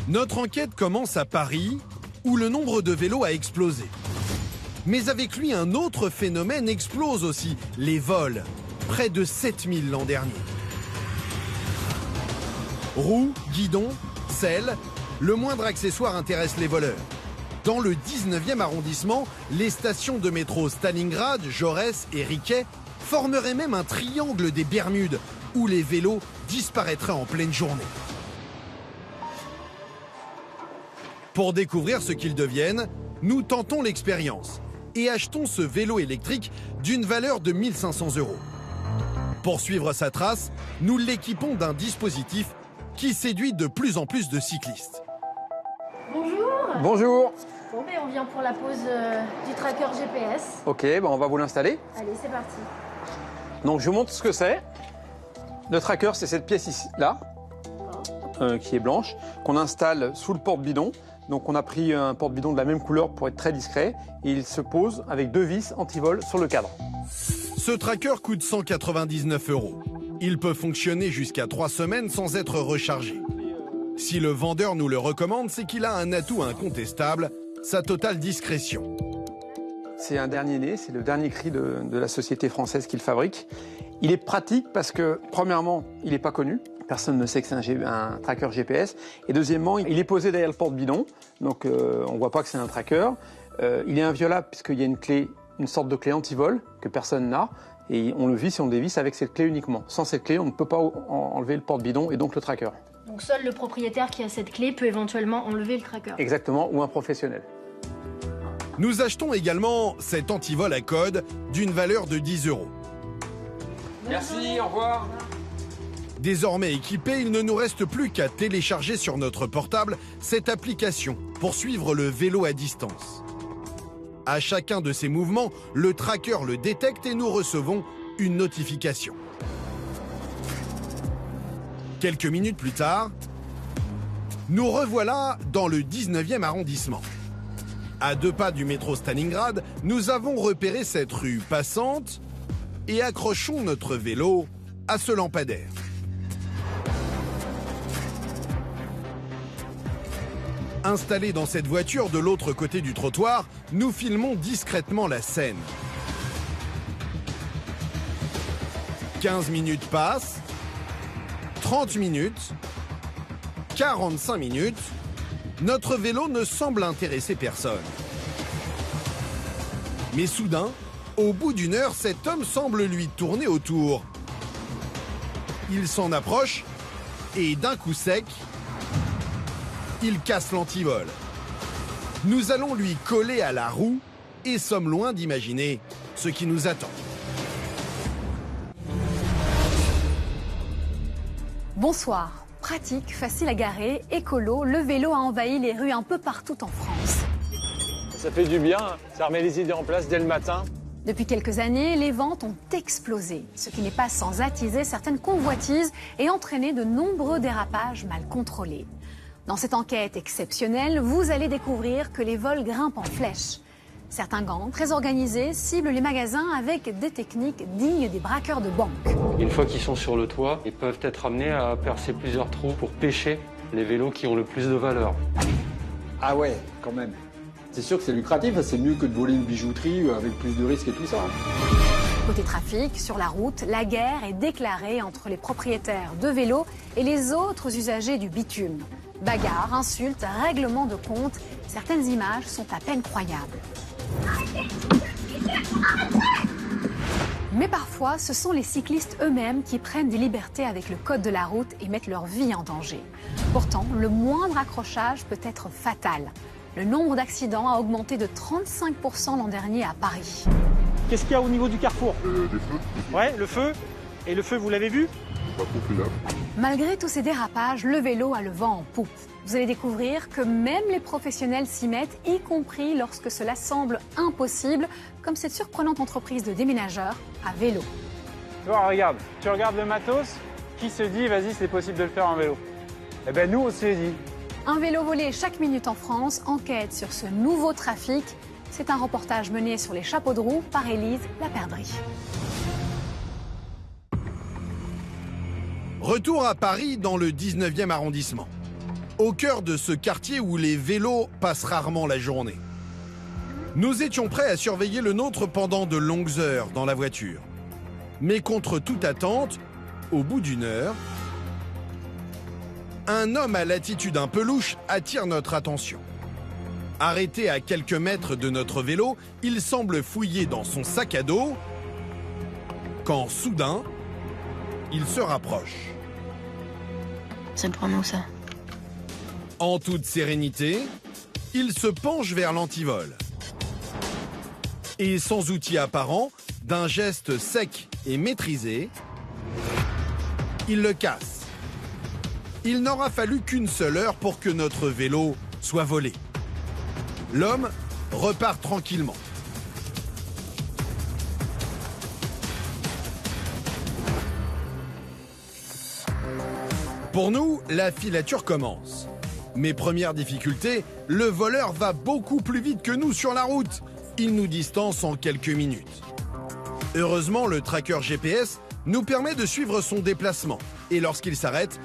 Notre enquête commence à Paris, où le nombre de vélos a explosé. Mais avec lui, un autre phénomène explose aussi, les vols. Près de 7000 l'an dernier. Roues, guidons, selles, le moindre accessoire intéresse les voleurs. Dans le 19e arrondissement, les stations de métro Stalingrad, Jaurès et Riquet formeraient même un triangle des Bermudes, où les vélos disparaîtraient en pleine journée. Pour découvrir ce qu'ils deviennent, nous tentons l'expérience et achetons ce vélo électrique d'une valeur de 1 500 €. Pour suivre sa trace, nous l'équipons d'un dispositif qui séduit de plus en plus de cyclistes. Bonjour. Bonjour. Bon, ben, on vient pour la pause du tracker GPS. Ok, on va vous l'installer. Allez, c'est parti. Donc je vous montre ce que c'est. Le tracker, c'est cette pièce ici, là, qui est blanche, qu'on installe sous le porte-bidon. Donc on a pris un porte-bidon de la même couleur pour être très discret. Et il se pose avec 2 vis anti-vol sur le cadre. Ce tracker coûte 199 €. Il peut fonctionner jusqu'à 3 semaines sans être rechargé. Si le vendeur nous le recommande, c'est qu'il a un atout incontestable, sa totale discrétion. C'est un dernier né, c'est le dernier cri de la société française qui le fabrique. Il est pratique parce que, premièrement, il n'est pas connu. Personne ne sait que c'est un tracker GPS. Et deuxièmement, il est posé derrière le porte-bidon, donc on ne voit pas que c'est un tracker. Il est inviolable puisqu'il y a une clé, une sorte de clé anti-vol que personne n'a. Et on le visse et on le dévisse avec cette clé uniquement. Sans cette clé, on ne peut pas enlever le porte-bidon et donc le tracker. Donc seul le propriétaire qui a cette clé peut éventuellement enlever le tracker. Exactement, ou un professionnel. Nous achetons également cet antivol à code d'une valeur de 10 €. Merci, au revoir. Désormais équipé, il ne nous reste plus qu'à télécharger sur notre portable cette application pour suivre le vélo à distance. À chacun de ces mouvements, le tracker le détecte et nous recevons une notification. Quelques minutes plus tard, nous revoilà dans le 19e arrondissement. À 2 pas du métro Stalingrad, nous avons repéré cette rue passante et accrochons notre vélo à ce lampadaire. Installés dans cette voiture de l'autre côté du trottoir, nous filmons discrètement la scène. 15 minutes passent, 30 minutes, 45 minutes, notre vélo ne semble intéresser personne. Mais soudain, au bout d'une heure, cet homme semble lui tourner autour. Il s'en approche et d'un coup sec, il casse l'antivol. Nous allons lui coller à la roue et sommes loin d'imaginer ce qui nous attend. Bonsoir. Pratique, facile à garer, écolo, le vélo a envahi les rues un peu partout en France. Ça fait du bien, ça remet les idées en place dès le matin. Depuis quelques années, les ventes ont explosé, ce qui n'est pas sans attiser certaines convoitises et entraîner de nombreux dérapages mal contrôlés. Dans cette enquête exceptionnelle, vous allez découvrir que les vols grimpent en flèche. Certains gangs, très organisés, ciblent les magasins avec des techniques dignes des braqueurs de banque. Une fois qu'ils sont sur le toit, ils peuvent être amenés à percer plusieurs trous pour pêcher les vélos qui ont le plus de valeur. Ah ouais, quand même. C'est sûr que c'est lucratif, c'est mieux que de voler une bijouterie avec plus de risques et tout ça. Côté trafic, sur la route, la guerre est déclarée entre les propriétaires de vélos et les autres usagers du bitume. Bagarres, insultes, règlements de compte, certaines images sont à peine croyables. Mais parfois, ce sont les cyclistes eux-mêmes qui prennent des libertés avec le code de la route et mettent leur vie en danger. Pourtant, le moindre accrochage peut être fatal. Le nombre d'accidents a augmenté de 35% l'an dernier à Paris. Qu'est-ce qu'il y a au niveau du carrefour? Des feux. Ouais, le feu. Et le feu, vous l'avez vu? Pas populaire. Malgré tous ces dérapages, le vélo a le vent en poupe. Vous allez découvrir que même les professionnels s'y mettent, y compris lorsque cela semble impossible, comme cette surprenante entreprise de déménageurs à vélo. Tu vois, regarde, tu regardes le matos, qui se dit, vas-y, c'est possible de le faire en vélo? Eh ben nous, on s'est dit. Un vélo volé chaque minute en France, enquête sur ce nouveau trafic. C'est un reportage mené sur les chapeaux de roue par Élise Laperdrie. Retour à Paris dans le 19e arrondissement. au cœur de ce quartier où les vélos passent rarement la journée. Nous étions prêts à surveiller le nôtre pendant de longues heures dans la voiture. Mais contre toute attente, au bout d'une heure, un homme à l'attitude un peu louche attire notre attention. Arrêté à quelques mètres de notre vélo, il semble fouiller dans son sac à dos quand soudain, il se rapproche. Ça le prend où ça? En toute sérénité, il se penche vers l'antivol. Et sans outil apparent, d'un geste sec et maîtrisé, il le casse. Il n'aura fallu qu'une seule heure pour que notre vélo soit volé. L'homme repart tranquillement. Pour nous, la filature commence. Mes premières difficultés, le voleur va beaucoup plus vite que nous sur la route. Il nous distance en quelques minutes. Heureusement, le tracker GPS nous permet de suivre son déplacement. Et lorsqu'il s'arrête,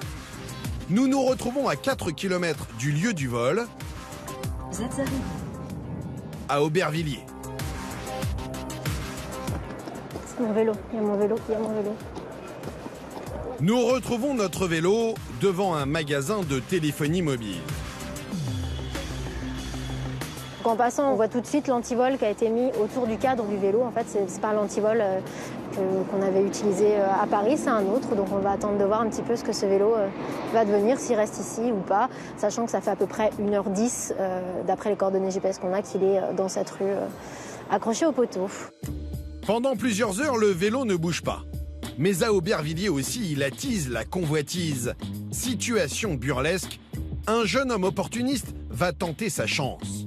nous nous retrouvons à 4 km du lieu du vol, à Aubervilliers. C'est mon vélo, il y a mon vélo, il y a mon vélo. Nous retrouvons notre vélo devant un magasin de téléphonie mobile. En passant, on voit tout de suite l'antivol qui a été mis autour du cadre du vélo. En fait, c'est pas l'antivol qu'on avait utilisé à Paris, c'est un autre. Donc on va attendre de voir un petit peu ce que ce vélo va devenir, s'il reste ici ou pas, sachant que ça fait à peu près 1h10, d'après les coordonnées GPS qu'on a, qu'il est dans cette rue, accroché au poteau. Pendant plusieurs heures, le vélo ne bouge pas. Mais à Aubervilliers aussi, il attise la convoitise. Situation burlesque, un jeune homme opportuniste va tenter sa chance.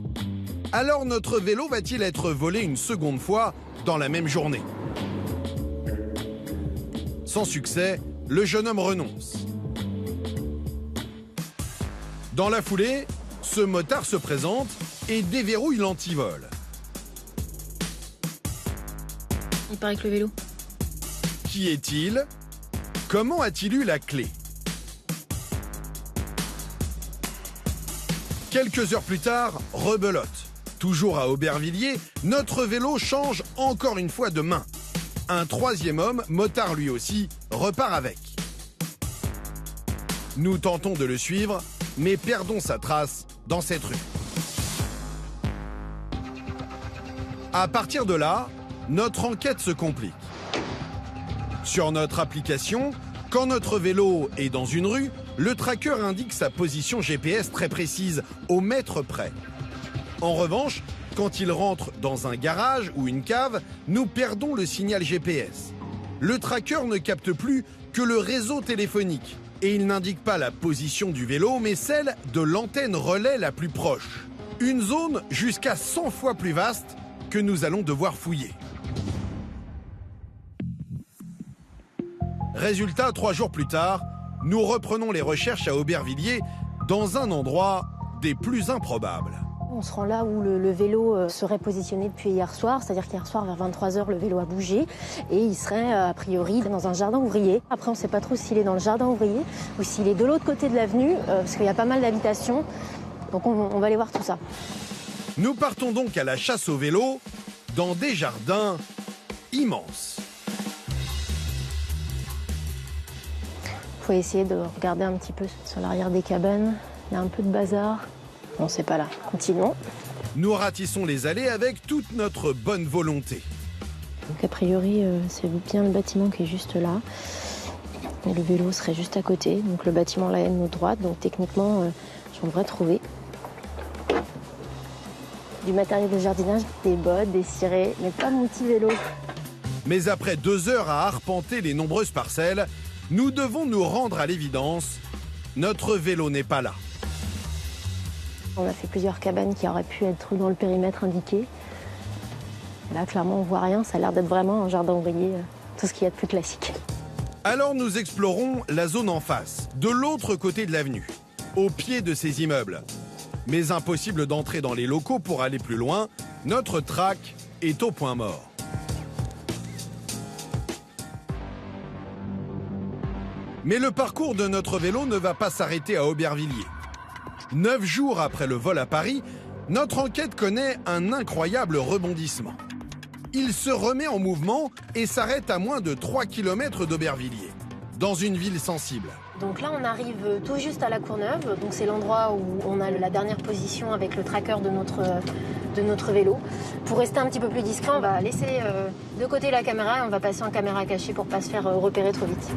Alors notre vélo va-t-il être volé une seconde fois dans la même journée? Sans succès, le jeune homme renonce. Dans la foulée, ce motard se présente et déverrouille l'antivol. Il paraît que le vélo. Qui est-il? Comment a-t-il eu la clé? Quelques heures plus tard, rebelote. Toujours à Aubervilliers, notre vélo change encore une fois de main. Un troisième homme, motard lui aussi, repart avec. Nous tentons de le suivre, mais perdons sa trace dans cette rue. À partir de là, notre enquête se complique. Sur notre application, quand notre vélo est dans une rue, le tracker indique sa position GPS très précise, au mètre près. En revanche, quand il rentre dans un garage ou une cave, nous perdons le signal GPS. Le tracker ne capte plus que le réseau téléphonique et il n'indique pas la position du vélo, mais celle de l'antenne relais la plus proche. Une zone jusqu'à 100 fois plus vaste que nous allons devoir fouiller. Résultat, 3 jours plus tard, nous reprenons les recherches à Aubervilliers dans un endroit des plus improbables. On se rend là où le vélo serait positionné depuis hier soir, c'est-à-dire qu'hier soir vers 23h le vélo a bougé et il serait a priori dans un jardin ouvrier. Après on ne sait pas trop s'il est dans le jardin ouvrier ou s'il est de l'autre côté de l'avenue parce qu'il y a pas mal d'habitations, donc on va aller voir tout ça. Nous partons donc à la chasse au vélo dans des jardins immenses. Il faut essayer de regarder un petit peu sur l'arrière des cabanes, il y a un peu de bazar. Non, c'est pas là. Continuons. Nous ratissons les allées avec toute notre bonne volonté. Donc a priori, c'est bien le bâtiment qui est juste là. Et le vélo serait juste à côté. Donc le bâtiment là est à notre droite. Donc techniquement, j'en devrais trouver. Du matériel de jardinage, des bottes, des cirés, mais pas mon petit vélo. Mais après 2 heures à arpenter les nombreuses parcelles, nous devons nous rendre à l'évidence. Notre vélo n'est pas là. On a fait plusieurs cabanes qui auraient pu être dans le périmètre indiqué. Là, clairement, on voit rien. Ça a l'air d'être vraiment un jardin ouvrier, tout ce qu'il y a de plus classique. Alors nous explorons la zone en face, de l'autre côté de l'avenue, au pied de ces immeubles. Mais impossible d'entrer dans les locaux pour aller plus loin, notre traque est au point mort. Mais le parcours de notre vélo ne va pas s'arrêter à Aubervilliers. 9 jours après le vol à Paris, notre enquête connaît un incroyable rebondissement. Il se remet en mouvement et s'arrête à moins de 3 km d'Aubervilliers, dans une ville sensible. Donc là, on arrive tout juste à la Courneuve. Donc c'est l'endroit où on a la dernière position avec le tracker de notre vélo. Pour rester un petit peu plus discret, on va laisser de côté la caméra et on va passer en caméra cachée pour ne pas se faire repérer trop vite.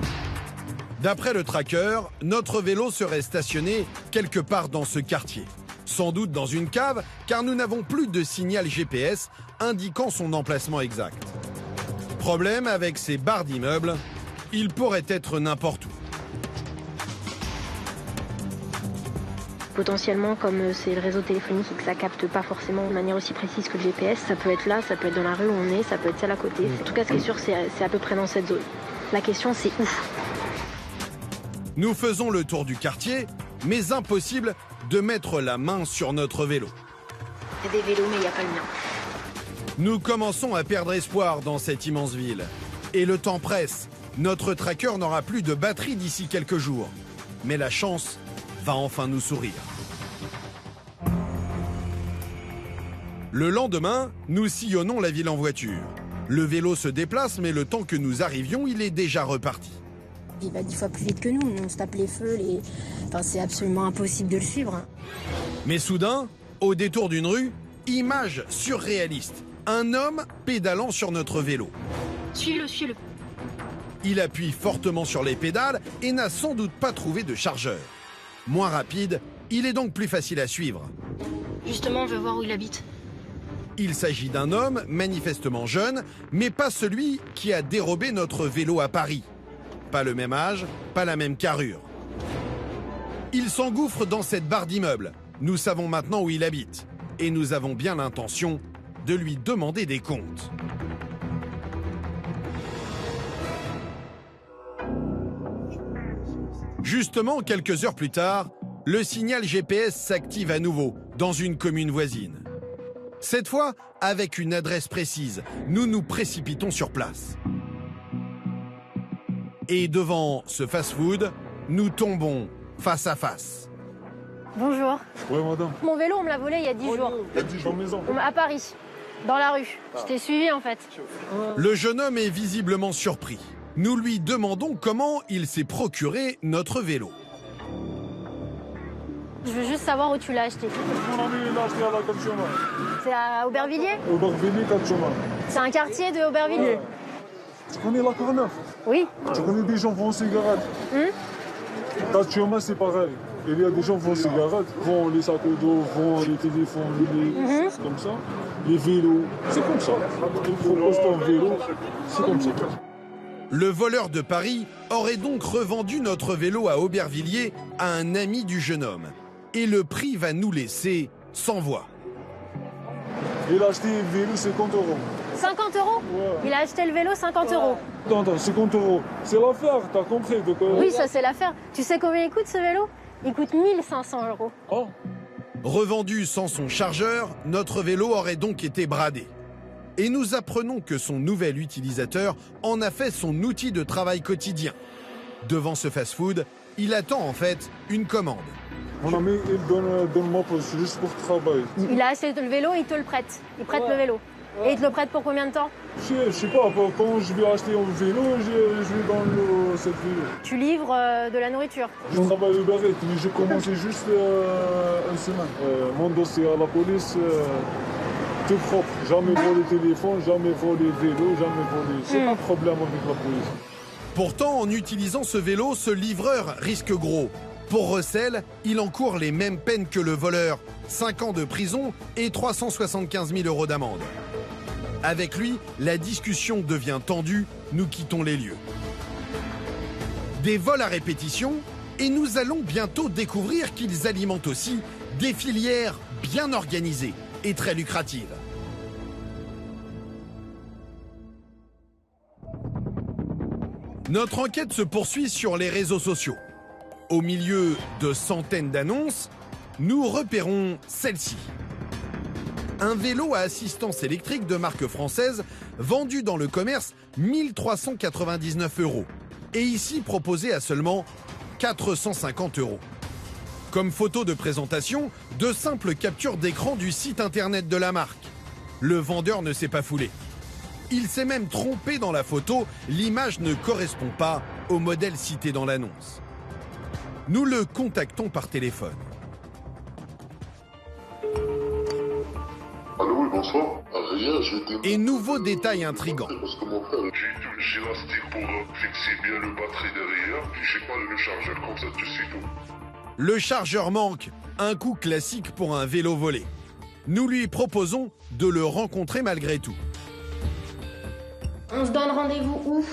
D'après le tracker, notre vélo serait stationné quelque part dans ce quartier. Sans doute dans une cave, car nous n'avons plus de signal GPS indiquant son emplacement exact. Problème avec ces barres d'immeubles, il pourrait être n'importe où. Potentiellement, comme c'est le réseau téléphonique et que ça capte pas forcément de manière aussi précise que le GPS, ça peut être là, ça peut être dans la rue où on est, ça peut être celle à côté. En tout cas, ce qui est sûr, c'est à peu près dans cette zone. La question, c'est où ? Nous faisons le tour du quartier, mais impossible de mettre la main sur notre vélo. Il y a des vélos, mais il n'y a pas le mien. Nous commençons à perdre espoir dans cette immense ville. Et le temps presse. Notre tracker n'aura plus de batterie d'ici quelques jours. Mais la chance va enfin nous sourire. Le lendemain, nous sillonnons la ville en voiture. Le vélo se déplace, mais le temps que nous arrivions, il est déjà reparti. Il va 10 fois plus vite que nous, on se tape les feux, Enfin, c'est absolument impossible de le suivre. Mais soudain, au détour d'une rue, image surréaliste. Un homme pédalant sur notre vélo. Suis-le, suis-le. Il appuie fortement sur les pédales et n'a sans doute pas trouvé de chargeur. Moins rapide, il est donc plus facile à suivre. Justement, on veut voir où il habite. Il s'agit d'un homme manifestement jeune, mais pas celui qui a dérobé notre vélo à Paris. Pas le même âge, pas la même carrure. Il s'engouffre dans cette barre d'immeuble. Nous savons maintenant où il habite. Et nous avons bien l'intention de lui demander des comptes. Justement, quelques heures plus tard, le signal GPS s'active à nouveau dans une commune voisine. Cette fois, avec une adresse précise, nous nous précipitons sur place. Et devant ce fast-food, nous tombons face à face. Bonjour. Oui, madame. Mon vélo, on me l'a volé il y a 10 jours. Il y a 10 jours maison. À Paris, dans la rue. Je t'ai suivi en fait. Le jeune homme est visiblement surpris. Nous lui demandons comment il s'est procuré notre vélo. Je veux juste savoir où tu l'as acheté. Mon ami, il l'a acheté à la Cap-Chemin. C'est à Aubervilliers ? Aubervilliers, Cap-Chemin. C'est un quartier de Aubervilliers. Tu connais la Courneuve? Oui. Tu connais des gens qui font cigarettes? Cap-Chemin, c'est pareil. Il y a des gens qui font cigarettes, font les sacs à dos, font les téléphones, c'est comme ça. Les vélos, c'est comme ça. Ils proposent un vélo, c'est comme ça. Le voleur de Paris aurait donc revendu notre vélo à Aubervilliers à un ami du jeune homme. Et le prix va nous laisser sans voix. Il a acheté le vélo 50 €. 50 €? Ouais. Il a acheté le vélo 50 €. Attends, 50 €. C'est l'affaire, t'as compris. Donc, Oui, ça c'est l'affaire. Tu sais combien il coûte ce vélo? Il coûte 1 500 €. Oh. Revendu sans son chargeur, notre vélo aurait donc été bradé. Et nous apprenons que son nouvel utilisateur en a fait son outil de travail quotidien. Devant ce fast-food, il attend en fait une commande. Mon ami, il donne ma poste juste pour travailler. Il a acheté le vélo, il te le prête. Il prête le vélo. Et il te le prête pour combien de temps? Je sais pas, quand je vais acheter un vélo, je vais dans cette vélo. Tu livres de la nourriture. Je travaille au Berret, mais j'ai commencé juste une semaine. Mon dossier à la police, tout propre. Jamais volé téléphone, jamais volé vélo, jamais volé. C'est pas de problème avec la police. Pourtant, en utilisant ce vélo, ce livreur risque gros. Pour recel, il encourt les mêmes peines que le voleur, 5 ans de prison et 375 000 € d'amende. Avec lui, la discussion devient tendue, nous quittons les lieux. Des vols à répétition, et nous allons bientôt découvrir qu'ils alimentent aussi des filières bien organisées et très lucratives. Notre enquête se poursuit sur les réseaux sociaux. Au milieu de centaines d'annonces, nous repérons celle-ci. Un vélo à assistance électrique de marque française vendu dans le commerce 1 399 €. Et ici proposé à seulement 450 €. Comme photo de présentation, de simples captures d'écran du site internet de la marque. Le vendeur ne s'est pas foulé. Il s'est même trompé dans la photo, l'image ne correspond pas au modèle cité dans l'annonce. Nous le contactons par téléphone. Allô, oui, bonsoir. Rien, Et nouveau détail intriguant. Parce que mon frère, j'ai la stick pour fixer bien le batterie derrière. J'ai pas le chargeur, comme ça tu sais tout. Le chargeur manque, un coup classique pour un vélo volé. Nous lui proposons de le rencontrer malgré tout. On se donne rendez-vous où?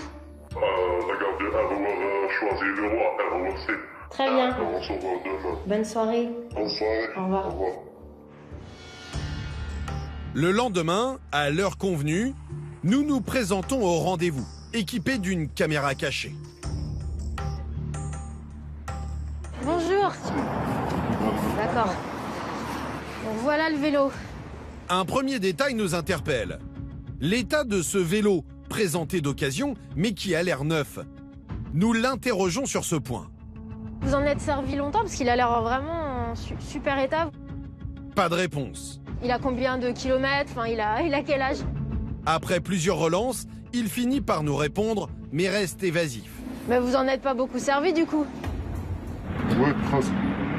La gare de RER Choisy-le-Roi, RER. Très bien. On se revoit demain. Bonne soirée. Bonne soirée. Au revoir. Au revoir. Le lendemain, à l'heure convenue, nous nous présentons au rendez-vous, équipés d'une caméra cachée. Bonjour. D'accord. Bon, voilà le vélo. Un premier détail nous interpelle. L'état de ce vélo, présenté d'occasion, mais qui a l'air neuf. Nous l'interrogeons sur ce point. Vous en êtes servi longtemps parce qu'il a l'air vraiment en super état. Pas de réponse. Il a combien de kilomètres? Enfin, il a quel âge? Après plusieurs relances, il finit par nous répondre, mais reste évasif. Mais vous en êtes pas beaucoup servi du coup? Ouais, presque.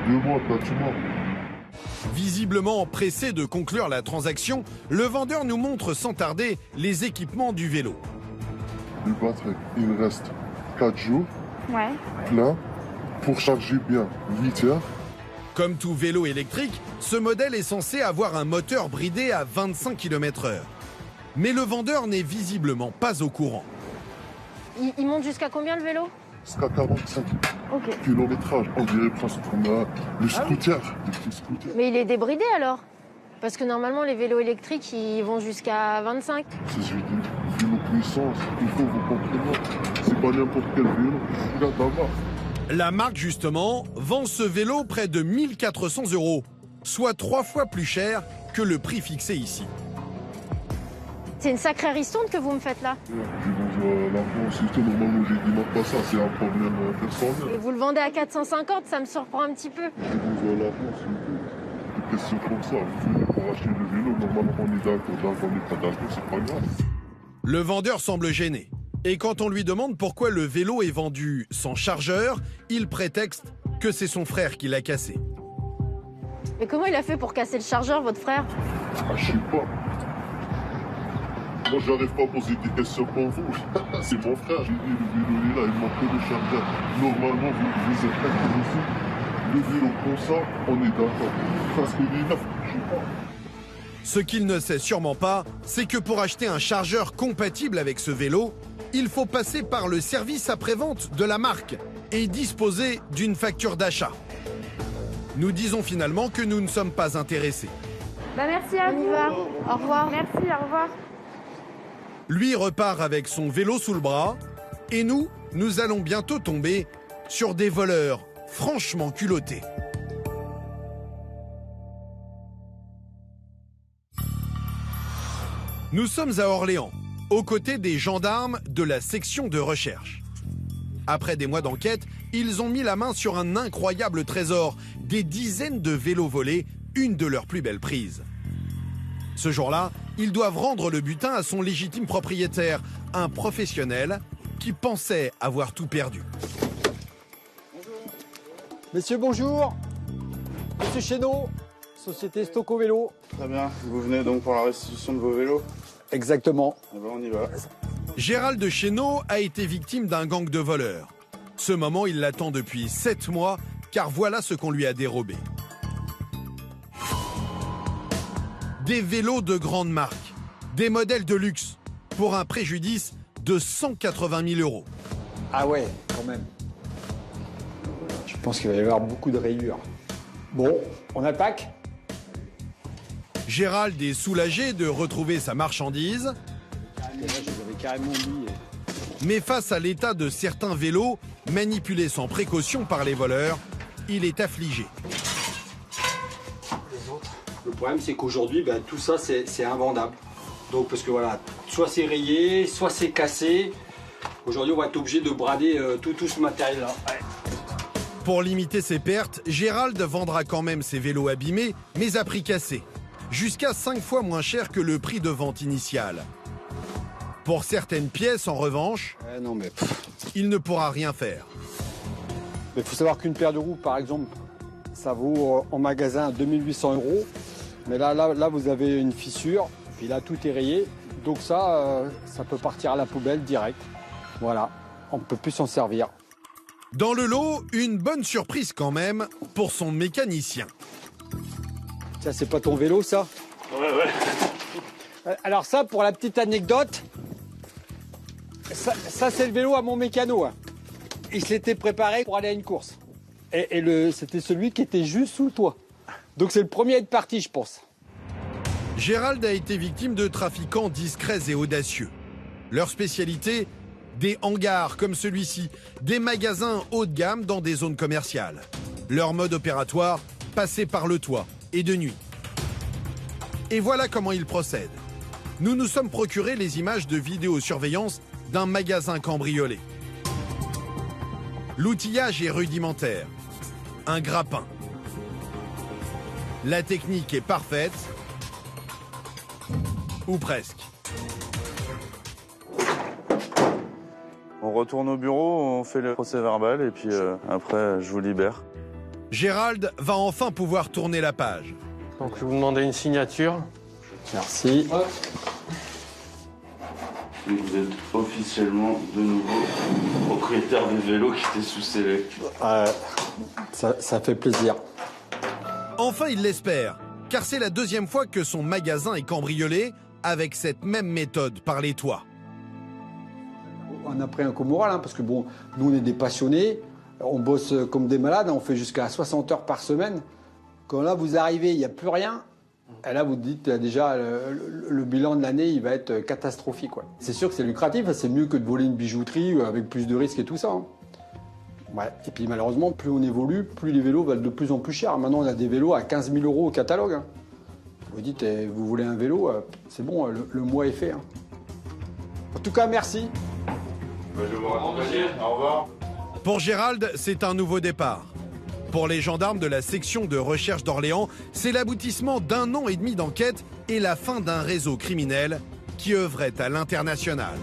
2 mois, 4 mois. Visiblement pressé de conclure la transaction, le vendeur nous montre sans tarder les équipements du vélo. Le batterie, il me reste 4 jours. Ouais. Plein. Pour charger bien, 8 heures. Comme tout vélo électrique, ce modèle est censé avoir un moteur bridé à 25 km/h. Mais le vendeur n'est visiblement pas au courant. Il monte jusqu'à combien le vélo? Jusqu'à 45 Ok. kilométrages. On dirait presque comme le scooter. Le petit scooter. Mais il est débridé alors? Parce que normalement les vélos électriques ils vont jusqu'à 25. C'est du vélo puissance. Il faut vous compreniez. C'est pas n'importe quel vélo. Regarde là-bas. La marque, justement, vend ce vélo près de 1 400 €, soit 3 fois plus cher que le prix fixé ici. C'est une sacrée ristourne que vous me faites là. Je vous la consulter. Normalement, j'ai dit non, pas ça. C'est un problème personnel. Et vous le vendez à 450, ça me surprend un petit peu. Je vous la des questions comme ça. Vous venez pour acheter le vélo. Normalement, on est d'accord. On n'est pas d'accord. C'est pas grave. Le vendeur semble gêné. Et quand on lui demande pourquoi le vélo est vendu sans chargeur, il prétexte que c'est son frère qui l'a cassé. Mais comment il a fait pour casser le chargeur, votre frère? Ah, je sais pas. Moi, j'arrive pas à poser des questions pour vous. C'est mon frère. J'ai dit, le vélo est là, il manque que le chargeur. Normalement, vous êtes intéressé. Le vélo comme ça, on est d'accord. Parce qu'il est neuf, je sais pas. Ce qu'il ne sait sûrement pas, c'est que pour acheter un chargeur compatible avec ce vélo, il faut passer par le service après-vente de la marque et disposer d'une facture d'achat. Nous disons finalement que nous ne sommes pas intéressés. Bah merci à vous. On y va. Au revoir. Merci, au revoir. Lui repart avec son vélo sous le bras et nous allons bientôt tomber sur des voleurs franchement culottés. Nous sommes à Orléans, aux côtés des gendarmes de la section de recherche. Après des mois d'enquête, ils ont mis la main sur un incroyable trésor, des dizaines de vélos volés, une de leurs plus belles prises. Ce jour-là, ils doivent rendre le butin à son légitime propriétaire, un professionnel qui pensait avoir tout perdu. Messieurs, bonjour. Monsieur Chénaud, société Stocco Vélo. Très bien. Vous venez donc pour la restitution de vos vélos? Exactement. Eh ben, on y va. Gérald Chénaud a été victime d'un gang de voleurs. Ce moment, il l'attend depuis 7 mois, car voilà ce qu'on lui a dérobé. Des vélos de grande marque, des modèles de luxe, pour un préjudice de 180 000 €. Ah ouais, quand même. Je pense qu'il va y avoir beaucoup de rayures. Bon, on attaque. Gérald est soulagé de retrouver sa marchandise. Là, je l'avais carrément oublié. Mais face à l'état de certains vélos, manipulés sans précaution par les voleurs, il est affligé. Le problème, c'est qu'aujourd'hui, tout ça, c'est invendable. Donc, parce que voilà, soit c'est rayé, soit c'est cassé. Aujourd'hui, on va être obligé de brader tout ce matériel-là. Ouais. Pour limiter ses pertes, Gérald vendra quand même ses vélos abîmés, mais à prix cassé. Jusqu'à 5 fois moins cher que le prix de vente initial. Pour certaines pièces, en revanche, il ne pourra rien faire. Il faut savoir qu'une paire de roues, par exemple, ça vaut en magasin 2800 €. Mais là, vous avez une fissure, puis là, tout est rayé. Donc ça peut partir à la poubelle direct. Voilà, on ne peut plus s'en servir. Dans le lot, une bonne surprise quand même pour son mécanicien. Ça, c'est pas ton vélo, ça? Ouais. Alors ça, pour la petite anecdote, ça c'est le vélo à mon mécano. Hein. Il s'était préparé pour aller à une course. Et c'était celui qui était juste sous le toit. Donc c'est le premier à être parti, je pense. Gérald a été victime de trafiquants discrets et audacieux. Leur spécialité, des hangars comme celui-ci, des magasins haut de gamme dans des zones commerciales. Leur mode opératoire, passer par le toit et de nuit. Et voilà comment ils procèdent. Nous nous sommes procuré les images de vidéosurveillance d'un magasin cambriolé. L'outillage est rudimentaire. Un grappin. La technique est parfaite. Ou presque. On retourne au bureau, on fait le procès verbal et puis après, je vous libère. Gérald va enfin pouvoir tourner la page. Donc, je vais vous demander une signature. Merci. Et vous êtes officiellement de nouveau propriétaire des vélos qui étaient sous Select. Ça fait plaisir. Enfin, il l'espère, car c'est la deuxième fois que son magasin est cambriolé avec cette même méthode par les toits. On a pris un coup moral, hein, parce que bon, nous on est des passionnés, on bosse comme des malades, on fait jusqu'à 60 heures par semaine. Quand là vous arrivez, il n'y a plus rien, et là vous dites déjà le bilan de l'année il va être catastrophique. Ouais. C'est sûr que c'est lucratif, c'est mieux que de voler une bijouterie avec plus de risques et tout ça. Hein. Ouais. Et puis malheureusement, plus on évolue, plus les vélos valent de plus en plus cher. Maintenant on a des vélos à 15 000 € au catalogue. Hein. Vous dites, vous voulez un vélo, c'est bon, le mois est fait. Hein. En tout cas, merci. Je vais vous raccompagner. Au revoir. Pour Gérald, c'est un nouveau départ. Pour les gendarmes de la section de recherche d'Orléans, c'est l'aboutissement d'1 an et demi d'enquête et la fin d'un réseau criminel qui œuvrait à l'international.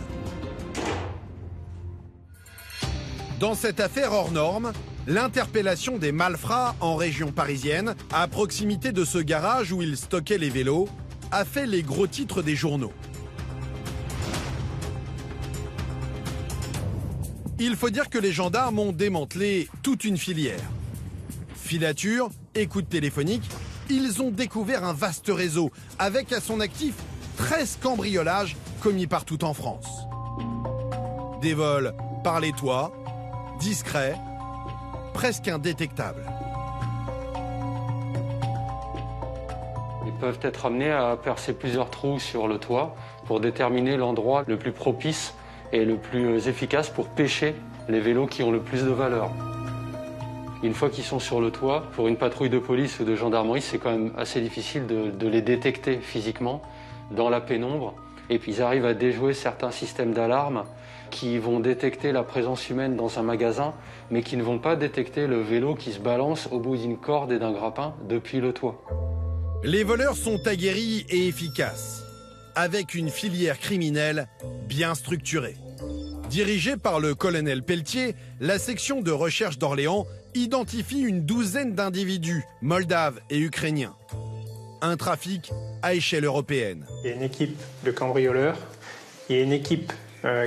Dans cette affaire hors norme, l'interpellation des malfrats en région parisienne, à proximité de ce garage où ils stockaient les vélos, a fait les gros titres des journaux. Il faut dire que les gendarmes ont démantelé toute une filière. Filature, écoute téléphonique, ils ont découvert un vaste réseau avec à son actif 13 cambriolages commis partout en France. Des vols par les toits, discrets, presque indétectables. Ils peuvent être amenés à percer plusieurs trous sur le toit pour déterminer l'endroit le plus propice et le plus efficace pour pêcher les vélos qui ont le plus de valeur. Une fois qu'ils sont sur le toit, pour une patrouille de police ou de gendarmerie, c'est quand même assez difficile de les détecter physiquement dans la pénombre. Et puis ils arrivent à déjouer certains systèmes d'alarme qui vont détecter la présence humaine dans un magasin, mais qui ne vont pas détecter le vélo qui se balance au bout d'une corde et d'un grappin depuis le toit. Les voleurs sont aguerris et efficaces, avec une filière criminelle bien structurée. Dirigée par le colonel Pelletier, la section de recherche d'Orléans identifie une douzaine d'individus, moldaves et ukrainiens. Un trafic à échelle européenne. Il y a une équipe de cambrioleurs, il y a une équipe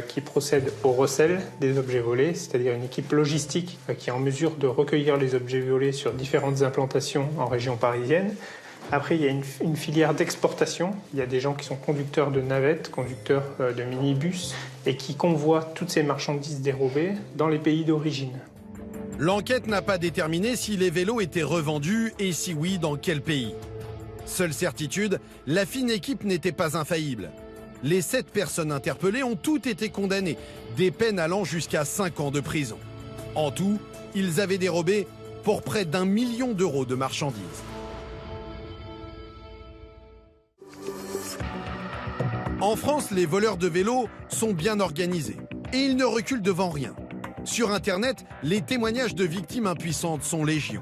qui procède au recel des objets volés, c'est-à-dire une équipe logistique qui est en mesure de recueillir les objets volés sur différentes implantations en région parisienne. Après, il y a une filière d'exportation. Il y a des gens qui sont conducteurs de navettes, conducteurs de minibus et qui convoient toutes ces marchandises dérobées dans les pays d'origine. L'enquête n'a pas déterminé si les vélos étaient revendus et si oui, dans quel pays. Seule certitude, la fine équipe n'était pas infaillible. Les 7 personnes interpellées ont toutes été condamnées, des peines allant jusqu'à 5 ans de prison. En tout, ils avaient dérobé pour près d'1 million d'euros de marchandises. En France, les voleurs de vélos sont bien organisés et ils ne reculent devant rien. Sur Internet, les témoignages de victimes impuissantes sont légion.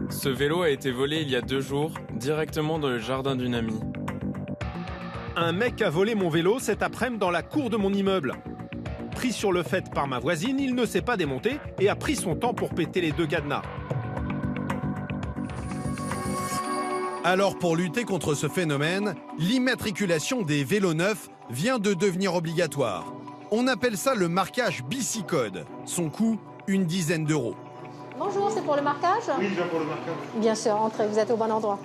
Ce vélo a été volé il y a 2 jours, directement dans le jardin d'une amie. Un mec a volé mon vélo cet après-midi dans la cour de mon immeuble. Pris sur le fait par ma voisine, il ne s'est pas démonté et a pris son temps pour péter les 2 cadenas. Alors pour lutter contre ce phénomène, l'immatriculation des vélos neufs vient de devenir obligatoire. On appelle ça le marquage Bicicode. Son coût, une dizaine d'euros. Bonjour, c'est pour le marquage? Oui, je viens pour le marquage. Bien sûr, entrez, vous êtes au bon endroit.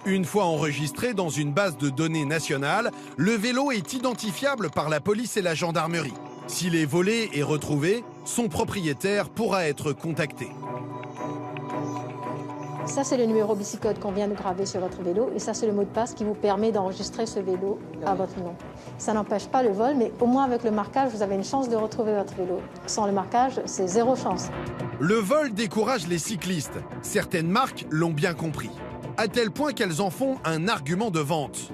Une fois enregistré dans une base de données nationale, le vélo est identifiable par la police et la gendarmerie. S'il est volé et retrouvé, son propriétaire pourra être contacté. Ça, c'est le numéro Bicicode qu'on vient de graver sur votre vélo. Et ça, c'est le mot de passe qui vous permet d'enregistrer ce vélo à votre nom. Ça n'empêche pas le vol, mais au moins avec le marquage, vous avez une chance de retrouver votre vélo. Sans le marquage, c'est 0 chance. Le vol décourage les cyclistes. Certaines marques l'ont bien compris, à tel point qu'elles en font un argument de vente.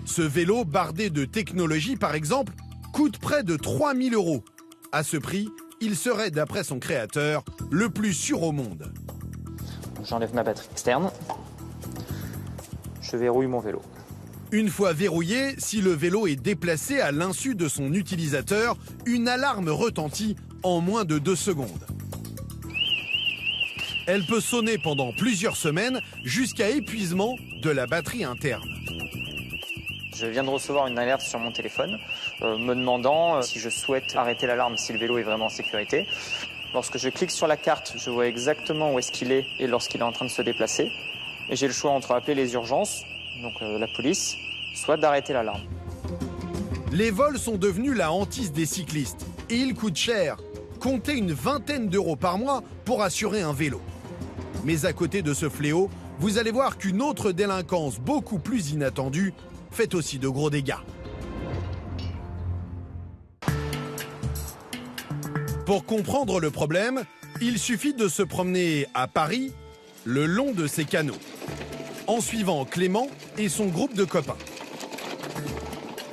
Ce vélo bardé de technologie, par exemple, coûte près de 3 000 €. À ce prix, il serait, d'après son créateur, le plus sûr au monde. J'enlève ma batterie externe. Je verrouille mon vélo. Une fois verrouillé, si le vélo est déplacé à l'insu de son utilisateur, une alarme retentit en moins de 2 secondes. Elle peut sonner pendant plusieurs semaines jusqu'à épuisement de la batterie interne. Je viens de recevoir une alerte sur mon téléphone me demandant si je souhaite arrêter l'alarme si le vélo est vraiment en sécurité. Lorsque je clique sur la carte, je vois exactement où est-ce qu'il est et lorsqu'il est en train de se déplacer. Et j'ai le choix entre appeler les urgences, donc la police, soit d'arrêter l'alarme. Les vols sont devenus la hantise des cyclistes et ils coûtent cher. Comptez une vingtaine d'euros par mois pour assurer un vélo. Mais à côté de ce fléau, vous allez voir qu'une autre délinquance beaucoup plus inattendue fait aussi de gros dégâts. Pour comprendre le problème, il suffit de se promener à Paris, le long de ces canaux, en suivant Clément et son groupe de copains.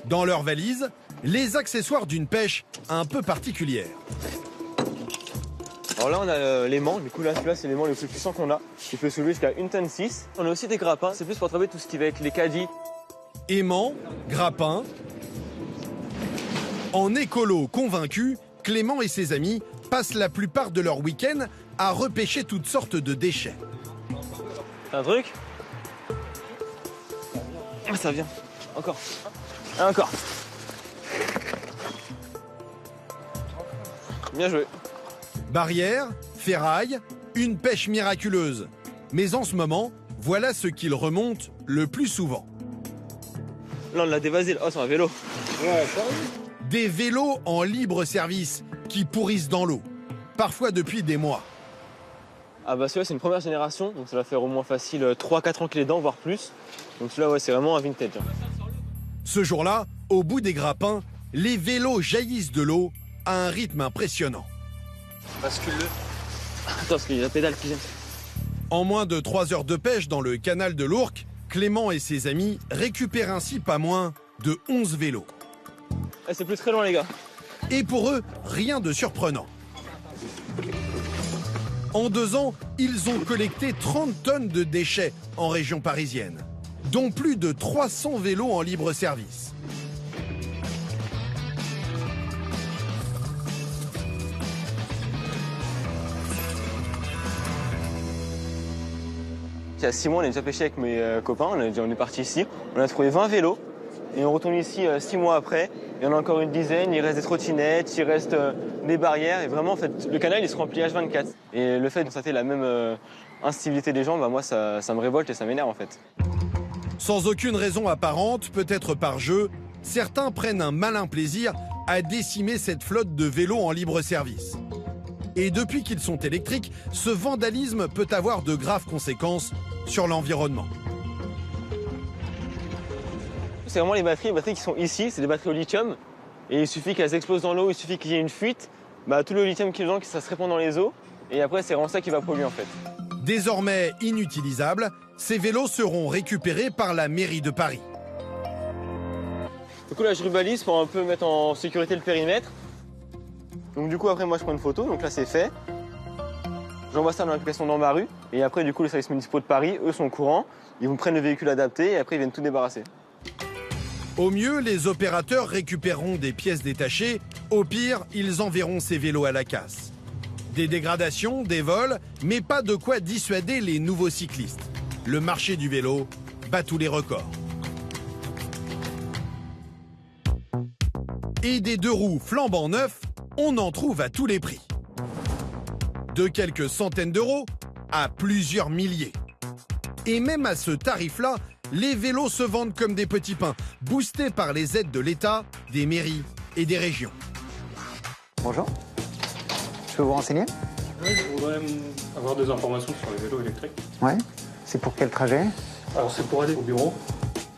Dans leur valise, les accessoires d'une pêche un peu particulière. Alors là, on a l'aimant. Du coup, là, celui-là, c'est l'aimant le plus puissant qu'on a. Il peut soulever jusqu'à 1,6 tonne. On a aussi des grappins. C'est plus pour attraper tout ce qui va être les caddies. Aimant, grappin. En écolo convaincu, Clément et ses amis passent la plupart de leur week-end à repêcher toutes sortes de déchets. Un truc? Ah, ça vient. Encore. Ah, encore. Bien joué. Barrière, ferraille, une pêche miraculeuse. Mais en ce moment, voilà ce qu'il remonte le plus souvent. Là, on l'a dévasé. Oh, c'est un vélo. Ouais, ça arrive. Des vélos en libre service qui pourrissent dans l'eau, parfois depuis des mois. Ah bah celui-là, c'est une première génération, donc ça va faire au moins facile 3-4 ans qu'il est dedans, voire plus. Donc celui-là, ouais, c'est vraiment un vintage. Ce jour-là, au bout des grappins, les vélos jaillissent de l'eau à un rythme impressionnant. Bascule-le. Attends, parce qu'il y a la pédale qui vient. En moins de 3 heures de pêche dans le canal de l'Ourcq, Clément et ses amis récupèrent ainsi pas moins de 11 vélos. Eh, c'est plus très loin, les gars. Et pour eux, rien de surprenant. En 2 ans, ils ont collecté 30 tonnes de déchets en région parisienne, dont plus de 300 vélos en libre service. Il y a 6 mois, on a déjà pêché avec mes copains, on est parti ici, on a trouvé 20 vélos et on retourne ici 6 mois après. Il y en a encore une dizaine, il reste des trottinettes, il reste des barrières et vraiment en fait le canal il se remplit H24. Et le fait de constater la même incivilité des gens, bah, moi ça me révolte et ça m'énerve en fait. Sans aucune raison apparente, peut-être par jeu, certains prennent un malin plaisir à décimer cette flotte de vélos en libre service. Et depuis qu'ils sont électriques, ce vandalisme peut avoir de graves conséquences sur l'environnement. C'est vraiment les batteries qui sont ici, c'est des batteries au lithium. Et il suffit qu'elles explosent dans l'eau, il suffit qu'il y ait une fuite, bah, tout le lithium qui est dedans, ça se répand dans les eaux. Et après, c'est vraiment ça qui va polluer en fait. Désormais inutilisables, ces vélos seront récupérés par la mairie de Paris. Du coup là je rubalise pour un peu mettre en sécurité le périmètre. Donc du coup après moi je prends une photo, donc là c'est fait. J'envoie ça dans l'application dans ma rue et après du coup les services municipaux de Paris, eux sont au courant, ils vous prennent le véhicule adapté et après ils viennent tout débarrasser. Au mieux, les opérateurs récupéreront des pièces détachées. Au pire, ils enverront ces vélos à la casse. Des dégradations, des vols, mais pas de quoi dissuader les nouveaux cyclistes. Le marché du vélo bat tous les records. Et des deux roues flambant neufs, on en trouve à tous les prix. De quelques centaines d'euros à plusieurs milliers. Et même à ce tarif-là, les vélos se vendent comme des petits pains, boostés par les aides de l'État, des mairies et des régions. Bonjour. Je peux vous renseigner? Oui, je voudrais avoir des informations sur les vélos électriques. Ouais. C'est pour quel trajet? Alors c'est pour aller au bureau.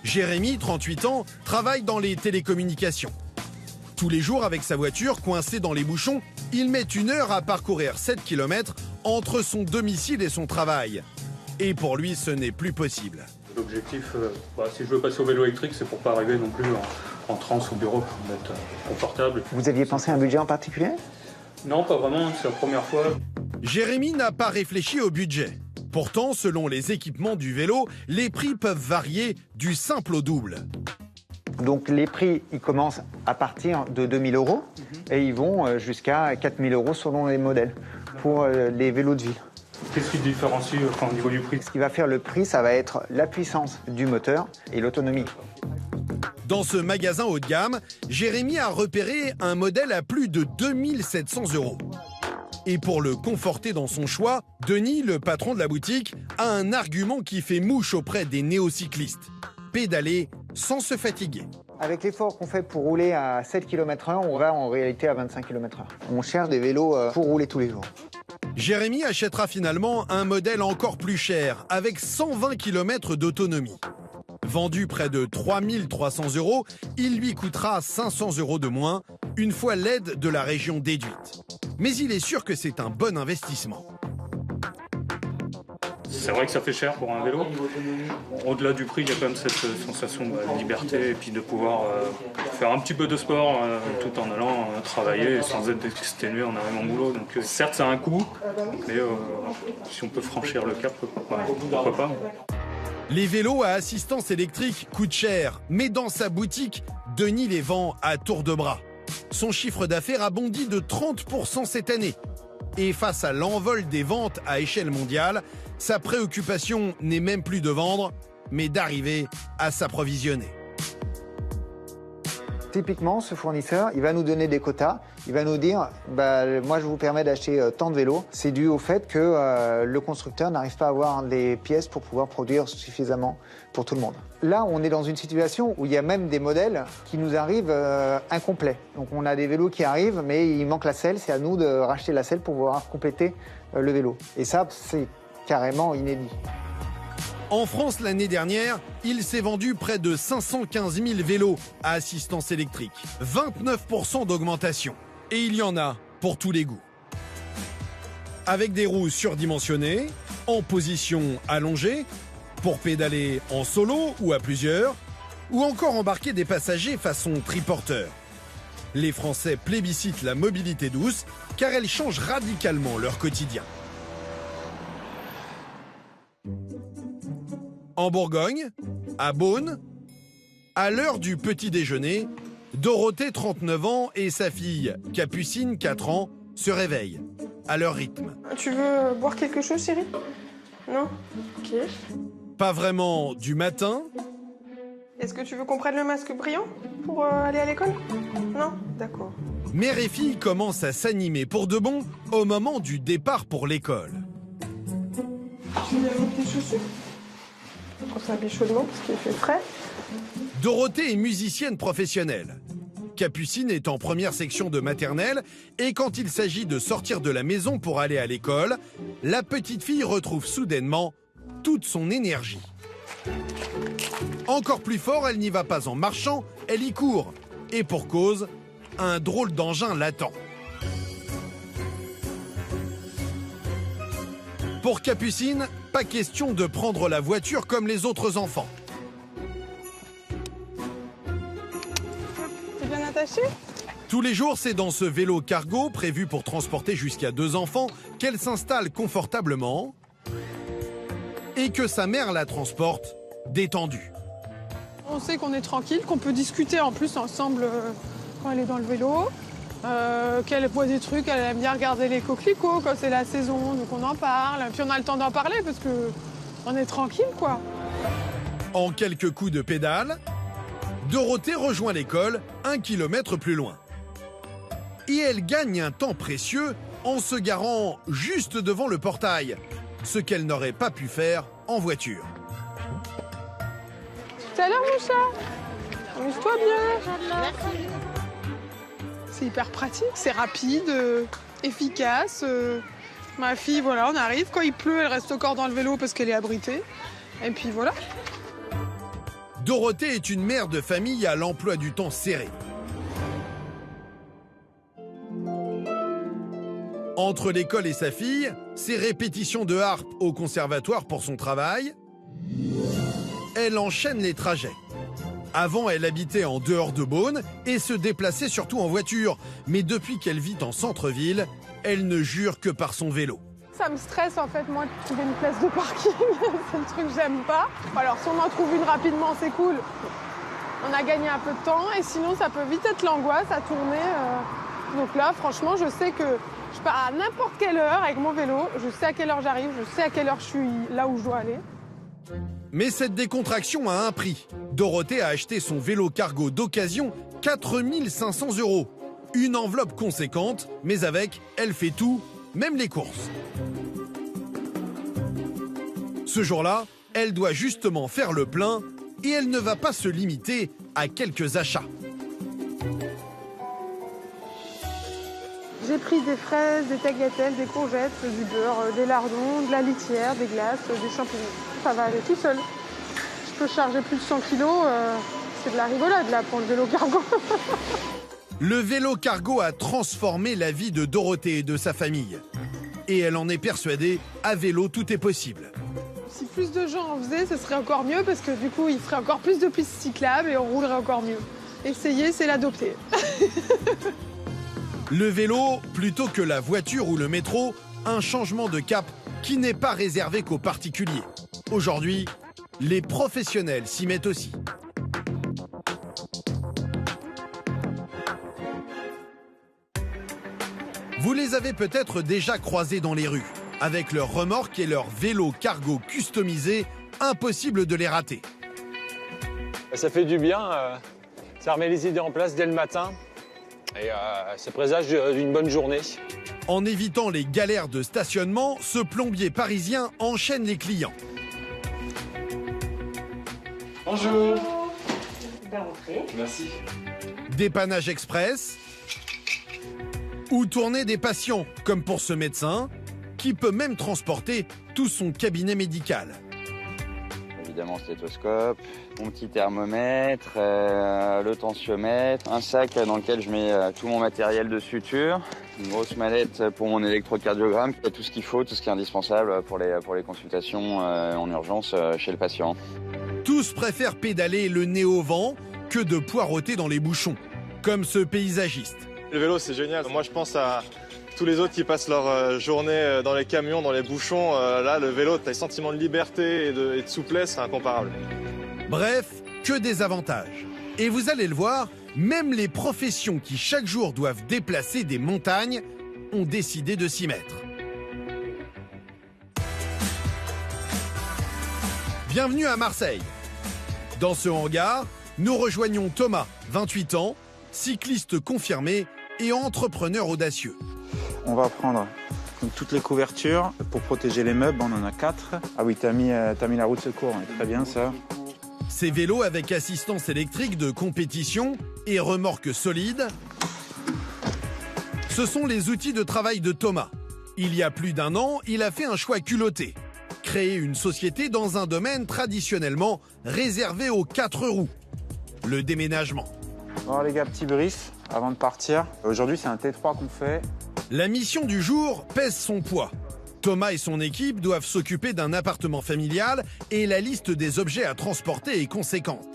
Jérémy, 38 ans, travaille dans les télécommunications. Tous les jours, avec sa voiture coincée dans les bouchons, il met 1 heure à parcourir 7 km entre son domicile et son travail. Et pour lui, ce n'est plus possible. L'objectif, si je veux passer au vélo électrique, c'est pour pas arriver non plus en transe au bureau, pour être confortable. Vous aviez pensé à un budget en particulier? Non, pas vraiment, c'est la première fois. Jérémy n'a pas réfléchi au budget. Pourtant, selon les équipements du vélo, les prix peuvent varier du simple au double. Donc les prix, ils commencent à partir de 2 000 € et ils vont jusqu'à 4 000 € selon les modèles pour les vélos de ville. Qu'est-ce qui différencie au niveau du prix? Ce qui va faire le prix, ça va être la puissance du moteur et l'autonomie. Dans ce magasin haut de gamme, Jérémy a repéré un modèle à plus de 2 700 €. Et pour le conforter dans son choix, Denis, le patron de la boutique, a un argument qui fait mouche auprès des néocyclistes. Pédaler sans se fatiguer. Avec l'effort qu'on fait pour rouler à 7 km/h, on va en réalité à 25 km/h. On cherche des vélos pour rouler tous les jours. Jérémy achètera finalement un modèle encore plus cher, avec 120 km d'autonomie. Vendu près de 3 300 €, il lui coûtera 500 € de moins, une fois l'aide de la région déduite. Mais il est sûr que c'est un bon investissement. C'est vrai que ça fait cher pour un vélo. Au-delà du prix, il y a quand même cette sensation de liberté et puis de pouvoir faire un petit peu de sport tout en allant travailler sans être exténué en arrivant au boulot. Donc certes, ça a un coût, mais si on peut franchir le cap, pourquoi pas. Les vélos à assistance électrique coûtent cher, mais dans sa boutique, Denis les vend à tour de bras. Son chiffre d'affaires a bondi de 30% cette année. Et face à l'envol des ventes à échelle mondiale, sa préoccupation n'est même plus de vendre, mais d'arriver à s'approvisionner. Typiquement, ce fournisseur, il va nous donner des quotas. Il va nous dire, moi je vous permets d'acheter tant de vélos. C'est dû au fait que le constructeur n'arrive pas à avoir les pièces pour pouvoir produire suffisamment pour tout le monde. Là, on est dans une situation où il y a même des modèles qui nous arrivent incomplets. Donc on a des vélos qui arrivent, mais il manque la selle. C'est à nous de racheter la selle pour pouvoir compléter le vélo. Et ça, c'est carrément inédit. En France, l'année dernière, il s'est vendu près de 515 000 vélos à assistance électrique. 29% d'augmentation. Et il y en a pour tous les goûts. Avec des roues surdimensionnées, en position allongée, pour pédaler en solo ou à plusieurs, ou encore embarquer des passagers façon triporteur. Les Français plébiscitent la mobilité douce car elle change radicalement leur quotidien. En Bourgogne, à Beaune, à l'heure du petit déjeuner, Dorothée, 39 ans, et sa fille, Capucine, 4 ans, se réveillent à leur rythme. Tu veux boire quelque chose, chérie? Non? Ok. Pas vraiment du matin. Est-ce que tu veux qu'on prenne le masque brillant pour aller à l'école? Non? D'accord. Mère et fille commencent à s'animer pour de bon au moment du départ pour l'école. Tu veux mettre tes chaussures? On s'habille chaudement parce qu'il fait frais. Dorothée est musicienne professionnelle. Capucine est en première section de maternelle et quand il s'agit de sortir de la maison pour aller à l'école, la petite fille retrouve soudainement toute son énergie. Encore plus fort, elle n'y va pas en marchant, elle y court. Et pour cause, un drôle d'engin l'attend. Pour Capucine, pas question de prendre la voiture comme les autres enfants. attaché. Tous les jours, c'est dans ce vélo cargo, prévu pour transporter jusqu'à 2 enfants, qu'elle s'installe confortablement et que sa mère la transporte détendue. On sait qu'on est tranquille, qu'on peut discuter en plus ensemble quand elle est dans le vélo, qu'elle voit des trucs, elle aime bien regarder les coquelicots quand c'est la saison, donc on en parle. Puis on a le temps d'en parler parce qu'on est tranquille, quoi. En quelques coups de pédale, Dorothée rejoint l'école 1 kilomètre plus loin. Et elle gagne un temps précieux en se garant juste devant le portail, ce qu'elle n'aurait pas pu faire en voiture. Tout à l'heure, mon chat. Amuse-toi bien. C'est hyper pratique, c'est rapide, efficace. Ma fille, voilà, on arrive. Quand il pleut, elle reste encore dans le vélo parce qu'elle est abritée. Et puis voilà. Dorothée est une mère de famille à l'emploi du temps serré. Entre l'école et sa fille, ses répétitions de harpe au conservatoire pour son travail, elle enchaîne les trajets. Avant, elle habitait en dehors de Beaune et se déplaçait surtout en voiture. Mais depuis qu'elle vit en centre-ville, elle ne jure que par son vélo. Ça me stresse en fait, moi, de trouver une place de parking. C'est le truc que j'aime pas. Alors si on en trouve une rapidement, c'est cool. On a gagné un peu de temps et sinon ça peut vite être l'angoisse à tourner. Donc là, franchement, je sais que je pars à n'importe quelle heure avec mon vélo. Je sais à quelle heure j'arrive, je sais à quelle heure je suis là où je dois aller. Mais cette décontraction a un prix. Dorothée a acheté son vélo cargo d'occasion 4 500 €. Une enveloppe conséquente, mais avec, elle fait tout, même les courses. Ce jour-là, elle doit justement faire le plein et elle ne va pas se limiter à quelques achats. J'ai pris des fraises, des tagliatelles, des courgettes, du beurre, des lardons, de la litière, des glaces, des champignons. Ça va aller tout seul. Je peux charger plus de 100 kilos, c'est de la rigolade là pour le vélo cargo. Le vélo cargo a transformé la vie de Dorothée et de sa famille. Et elle en est persuadée, à vélo, tout est possible. Si plus de gens en faisaient, ce serait encore mieux parce que du coup, il ferait encore plus de pistes cyclables et on roulerait encore mieux. Essayer, c'est l'adopter. Le vélo, plutôt que la voiture ou le métro, un changement de cap qui n'est pas réservé qu'aux particuliers. Aujourd'hui, les professionnels s'y mettent aussi. Vous les avez peut-être déjà croisés dans les rues. Avec leurs remorques et leurs vélos cargo customisés, impossible de les rater. Ça fait du bien, ça remet les idées en place dès le matin et ça présage d'une bonne journée. En évitant les galères de stationnement, ce plombier parisien enchaîne les clients. Bonjour. Merci. Dépannage express ou tourner des patients, comme pour ce médecin, qui peut même transporter tout son cabinet médical. Évidemment, stéthoscope, mon petit thermomètre, le tensiomètre, un sac dans lequel je mets tout mon matériel de suture, une grosse mallette pour mon électrocardiogramme, tout ce qu'il faut, tout ce qui est indispensable pour les consultations en urgence chez le patient. Tous préfèrent pédaler le nez au vent que de poireauter dans les bouchons, comme ce paysagiste. Le vélo, c'est génial. Moi, je pense à tous les autres qui passent leur journée dans les camions, dans les bouchons. Là, le vélo, tu as un sentiment de liberté et de souplesse, c'est incomparable. Bref, que des avantages. Et vous allez le voir, même les professions qui chaque jour doivent déplacer des montagnes ont décidé de s'y mettre. Bienvenue à Marseille. Dans ce hangar, nous rejoignons Thomas, 28 ans, cycliste confirmé et entrepreneur audacieux. On va prendre comme toutes les couvertures pour protéger les meubles, on en a 4. Ah oui, t'as mis la roue de secours, très bien ça. Ces vélos avec assistance électrique de compétition et remorque solide, ce sont les outils de travail de Thomas. Il y a plus d'1 an, il a fait un choix culotté. Créer une société dans un domaine traditionnellement réservé aux 4 roues, le déménagement. Bon les gars, petit brief avant de partir. Aujourd'hui, c'est un T3 qu'on fait. La mission du jour pèse son poids. Thomas et son équipe doivent s'occuper d'un appartement familial et la liste des objets à transporter est conséquente.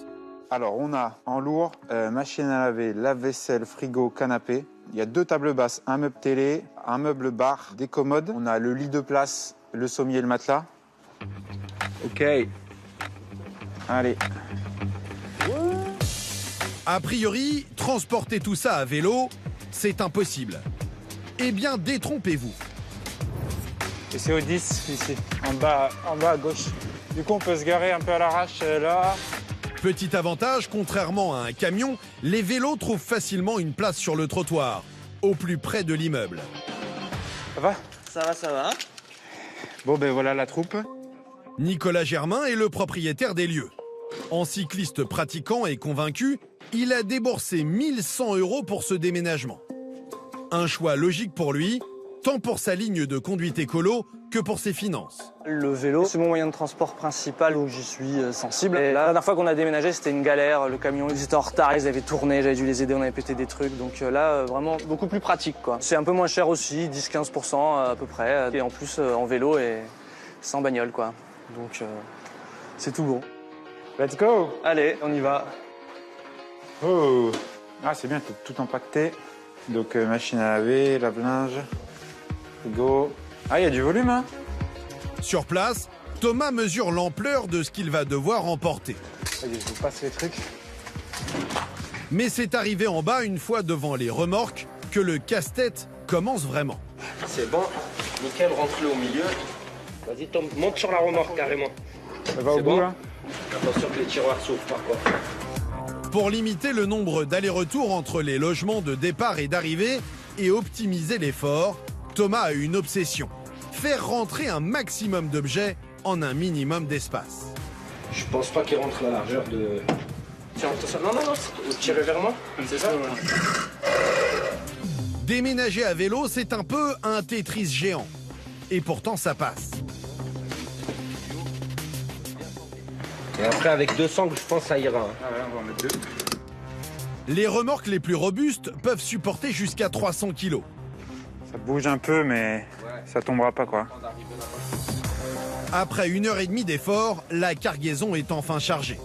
Alors, on a en lourd machine à laver, lave-vaisselle, frigo, canapé. Il y a 2 tables basses, un meuble télé, un meuble bar, des commodes. On a le lit de place, le sommier et le matelas. OK. Allez. A priori, transporter tout ça à vélo, c'est impossible. Eh bien, détrompez-vous. Et c'est au 10 ici, en bas à gauche. Du coup, on peut se garer un peu à l'arrache là. Petit avantage, contrairement à un camion, les vélos trouvent facilement une place sur le trottoir, au plus près de l'immeuble. Ça va? Ça va. Bon, ben voilà la troupe. Nicolas Germain est le propriétaire des lieux. En cycliste pratiquant et convaincu, il a déboursé 1 100 € pour ce déménagement. Un choix logique pour lui, tant pour sa ligne de conduite écolo que pour ses finances. Le vélo, c'est mon moyen de transport principal où j'y suis sensible. Et la dernière fois qu'on a déménagé, c'était une galère. Le camion, ils étaient en retard, ils avaient tourné, j'avais dû les aider, on avait pété des trucs. Donc là, vraiment beaucoup plus pratique, quoi. C'est un peu moins cher aussi, 10-15% à peu près. Et en plus, en vélo et sans bagnole, quoi. Donc c'est tout bon. Let's go! Allez, on y va. Oh! Ah, c'est bien, tout empaqueté. Donc machine à laver, lave-linge, frigo. Ah, il y a du volume, hein? Sur place, Thomas mesure l'ampleur de ce qu'il va devoir emporter. Allez, je vous passe les trucs. Mais c'est arrivé en bas, une fois devant les remorques, que le casse-tête commence vraiment. C'est bon, nickel, rentre-le au milieu. Vas-y Tom, monte sur la remorque carrément. Ça va au bout, là? Attention que les tiroirs s'ouvrent par contre. Pour limiter le nombre d'allers-retours entre les logements de départ et d'arrivée et optimiser l'effort, Thomas a une obsession. Faire rentrer un maximum d'objets en un minimum d'espace. Je pense pas qu'il rentre la largeur de... Tiens, non, tirez vers moi, c'est ça? Déménager à vélo, c'est un peu un Tetris géant. Et pourtant, ça passe. Et après, avec 200, je pense que ça ira. Ah ouais, on va en mettre 2. Les remorques les plus robustes peuvent supporter jusqu'à 300 kg. Ça bouge un peu, mais ça tombera pas, quoi. Après 1h30 d'effort, la cargaison est enfin chargée.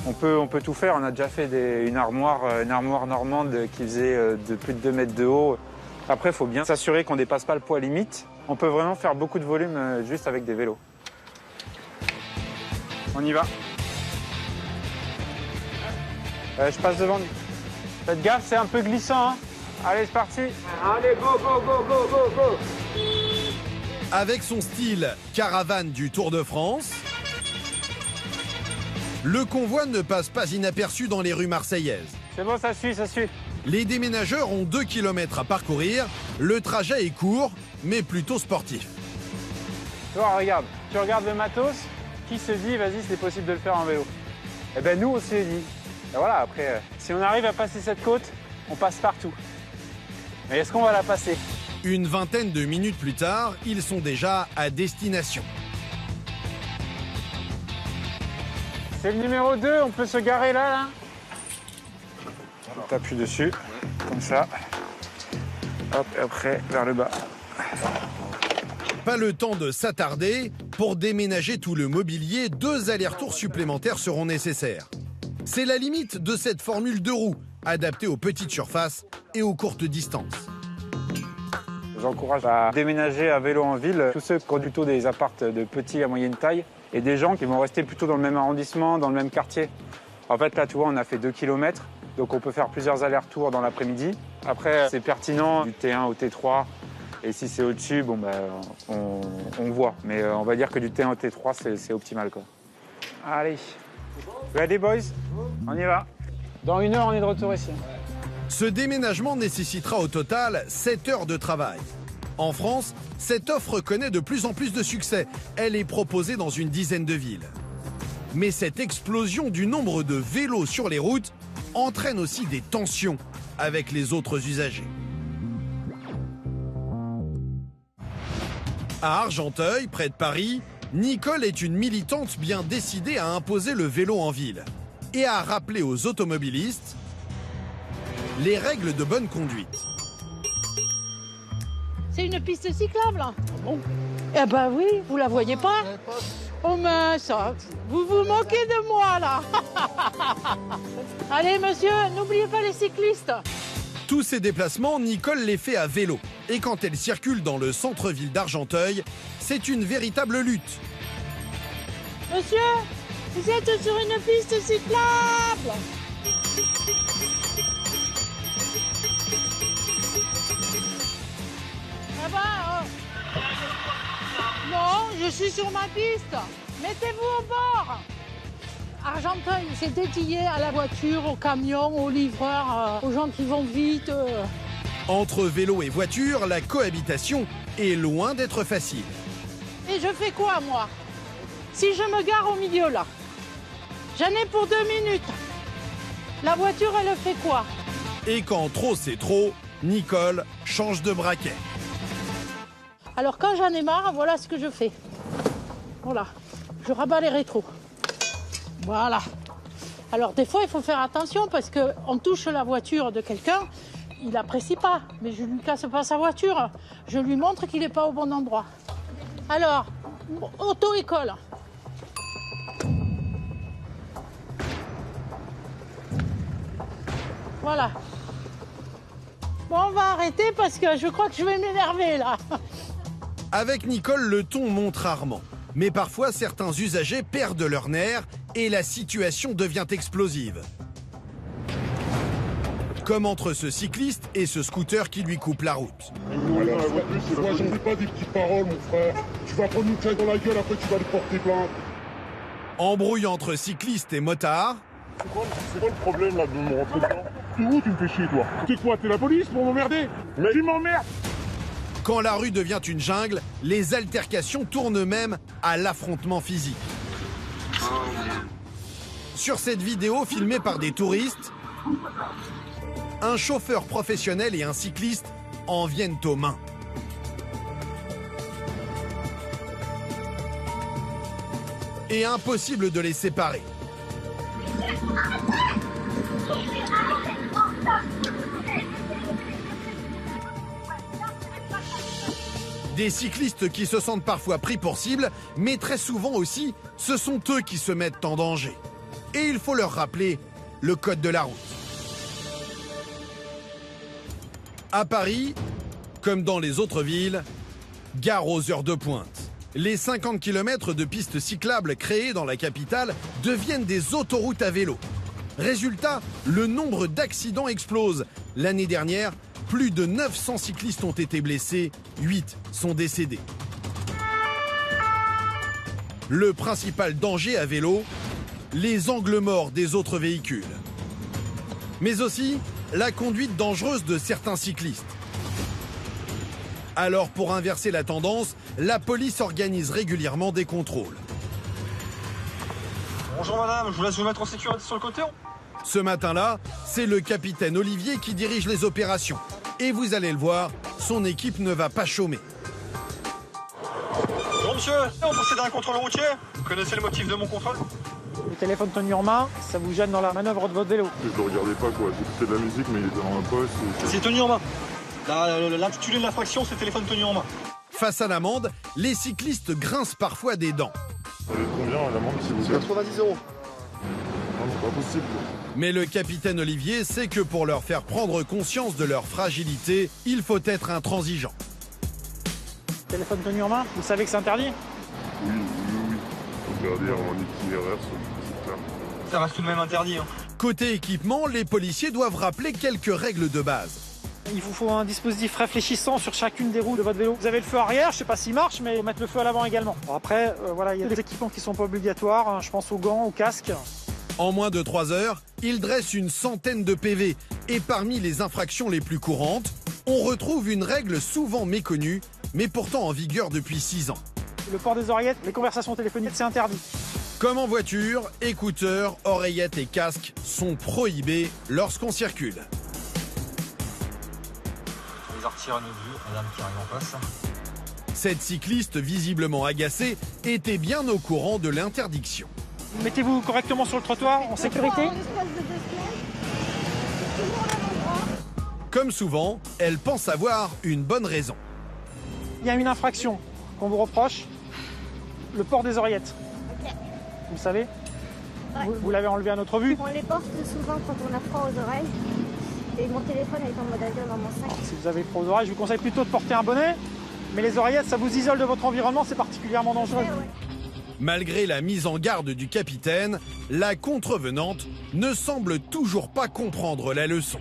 On peut tout faire. On a déjà fait une armoire normande qui faisait de plus de 2 mètres de haut. Après, il faut bien s'assurer qu'on dépasse pas le poids limite. On peut vraiment faire beaucoup de volume juste avec des vélos. On y va. Je passe devant. Faites gaffe, c'est un peu glissant, hein. Allez, c'est parti. Allez, go, go, go, go, go, go. Avec son style caravane du Tour de France, le convoi ne passe pas inaperçu dans les rues marseillaises. C'est bon, ça suit, ça suit. Les déménageurs ont 2 km à parcourir. Le trajet est court, mais plutôt sportif. Tu vois, regarde. Tu regardes le matos. Qui se dit, vas-y, c'est possible de le faire en vélo? Eh ben, nous, on s'est dit. Et voilà, après, si on arrive à passer cette côte, on passe partout. Mais est-ce qu'on va la passer? Une vingtaine de minutes plus tard, ils sont déjà à destination. C'est le numéro 2, on peut se garer là. On t'appuie dessus, comme ça. Hop, et après, vers le bas. Pas le temps de s'attarder. Pour déménager tout le mobilier, 2 allers-retours supplémentaires seront nécessaires. C'est la limite de cette formule 2 roues, adaptée aux petites surfaces et aux courtes distances. J'encourage à déménager à vélo en ville tous ceux qui ont plutôt des apparts de petite à moyenne taille et des gens qui vont rester plutôt dans le même arrondissement, dans le même quartier. En fait, là, tu vois, on a fait 2 km, donc on peut faire plusieurs allers-retours dans l'après-midi. Après, c'est pertinent du T1 au T3. Et si c'est au-dessus, bon, bah, on voit. Mais on va dire que du T1 au T3, c'est optimal, quoi. Allez. Ready, boys? On y va. Dans 1 heure, on est de retour ici. Ce déménagement nécessitera au total 7 heures de travail. En France, cette offre connaît de plus en plus de succès. Elle est proposée dans une dizaine de villes. Mais cette explosion du nombre de vélos sur les routes entraîne aussi des tensions avec les autres usagers. À Argenteuil, près de Paris, Nicole est une militante bien décidée à imposer le vélo en ville et à rappeler aux automobilistes les règles de bonne conduite. C'est une piste cyclable. Bon. Eh ben oui, vous la voyez pas? Oh mince, vous vous moquez de moi là. Allez monsieur, n'oubliez pas les cyclistes. Tous ces déplacements, Nicole les fait à vélo. Et quand elle circule dans le centre-ville d'Argenteuil, c'est une véritable lutte. Monsieur, vous êtes sur une piste cyclable. Là-bas, non, je suis sur ma piste. Mettez-vous au bord. Argenteuil, c'est dédié à la voiture, aux camions, aux livreurs, aux gens qui vont vite. Entre vélo et voiture, la cohabitation est loin d'être facile. Et je fais quoi, moi? Si je me gare au milieu, là, j'en ai pour 2 minutes. La voiture, elle fait quoi? Et quand trop c'est trop, Nicole change de braquet. Alors quand j'en ai marre, voilà ce que je fais. Voilà, je rabats les rétros. Voilà. Alors des fois, il faut faire attention parce qu'on touche la voiture de quelqu'un, il n'apprécie pas, mais je ne lui casse pas sa voiture. Je lui montre qu'il n'est pas au bon endroit. Alors, auto-école. Voilà. Bon, on va arrêter parce que je crois que je vais m'énerver là. Avec Nicole, le ton monte rarement. Mais parfois, certains usagers perdent leurs nerfs et la situation devient explosive. Comme entre ce cycliste et ce scooter qui lui coupe la route. Moi, j'en ai pas des petites paroles, mon frère. Tu vas prendre une claque dans la gueule, après tu vas lui porter plainte. Embrouille entre cyclistes et motards. C'est quoi le problème là de me rentrer dedans? T'es où tu me fais chier, toi? T'es quoi? T'es la police pour m'emmerder? Mais tu m'emmerdes! Quand la rue devient une jungle, les altercations tournent même à l'affrontement physique. Sur cette vidéo filmée par des touristes, un chauffeur professionnel et un cycliste en viennent aux mains. Et impossible de les séparer. Des cyclistes qui se sentent parfois pris pour cible, mais très souvent aussi, ce sont eux qui se mettent en danger. Et il faut leur rappeler le code de la route. À Paris, comme dans les autres villes, gare aux heures de pointe. Les 50 km de pistes cyclables créées dans la capitale deviennent des autoroutes à vélo. Résultat, le nombre d'accidents explose. L'année dernière, plus de 900 cyclistes ont été blessés, 8 sont décédés. Le principal danger à vélo, les angles morts des autres véhicules. Mais aussi la conduite dangereuse de certains cyclistes. Alors pour inverser la tendance, la police organise régulièrement des contrôles. Bonjour madame, je vous laisse vous mettre en sécurité sur le côté. Ce matin-là, c'est le capitaine Olivier qui dirige les opérations. Et vous allez le voir, son équipe ne va pas chômer. Bonjour monsieur, on procède à un contrôle routier. Vous connaissez le motif de mon contrôle? Le téléphone tenu en main, ça vous gêne dans la manœuvre de votre vélo. Je le regardais pas quoi, j'écoutais de la musique mais il était dans un poste. C'est tenu en main. L'intitulé de l'infraction, c'est téléphone tenu en main. Face à l'amende, les cyclistes grincent parfois des dents. Combien l'amende s'il vous plaît? 90 €. Non, c'est pas possible. Mais le capitaine Olivier sait que pour leur faire prendre conscience de leur fragilité, il faut être intransigeant. Téléphone tenu en main, vous savez que c'est interdit? Oui. Regardez en itinéraire, c'est clair. Ça reste tout de même interdit. Côté équipement, les policiers doivent rappeler quelques règles de base. Il vous faut un dispositif réfléchissant sur chacune des roues de votre vélo. Vous avez le feu arrière, je sais pas s'il marche, mais il faut mettre le feu à l'avant également. Bon, après, voilà, il y a des équipements qui sont pas obligatoires, hein, je pense aux gants, aux casques. En moins de 3 heures, il dresse une centaine de PV. Et parmi les infractions les plus courantes, on retrouve une règle souvent méconnue, mais pourtant en vigueur depuis 6 ans. Le port des oreillettes, les conversations téléphoniques, c'est interdit. Comme en voiture, écouteurs, oreillettes et casques sont prohibés lorsqu'on circule. On les retire à nos yeux, madame qui arrive en face. Cette cycliste, visiblement agacée, était bien au courant de l'interdiction. Mettez-vous correctement sur le trottoir, en sécurité. Comme souvent, elle pense avoir une bonne raison. Il y a une infraction qu'on vous reproche, le port des oreillettes. vous savez? Ouais. Vous l'avez enlevé à notre vue? On les porte souvent quand on a froid aux oreilles. Et mon téléphone est en mode avion dans mon sac. Si vous avez froid aux oreilles, je vous conseille plutôt de porter un bonnet. Mais les oreillettes, ça vous isole de votre environnement, c'est particulièrement dangereux. Ouais. Malgré la mise en garde du capitaine, la contrevenante ne semble toujours pas comprendre la leçon.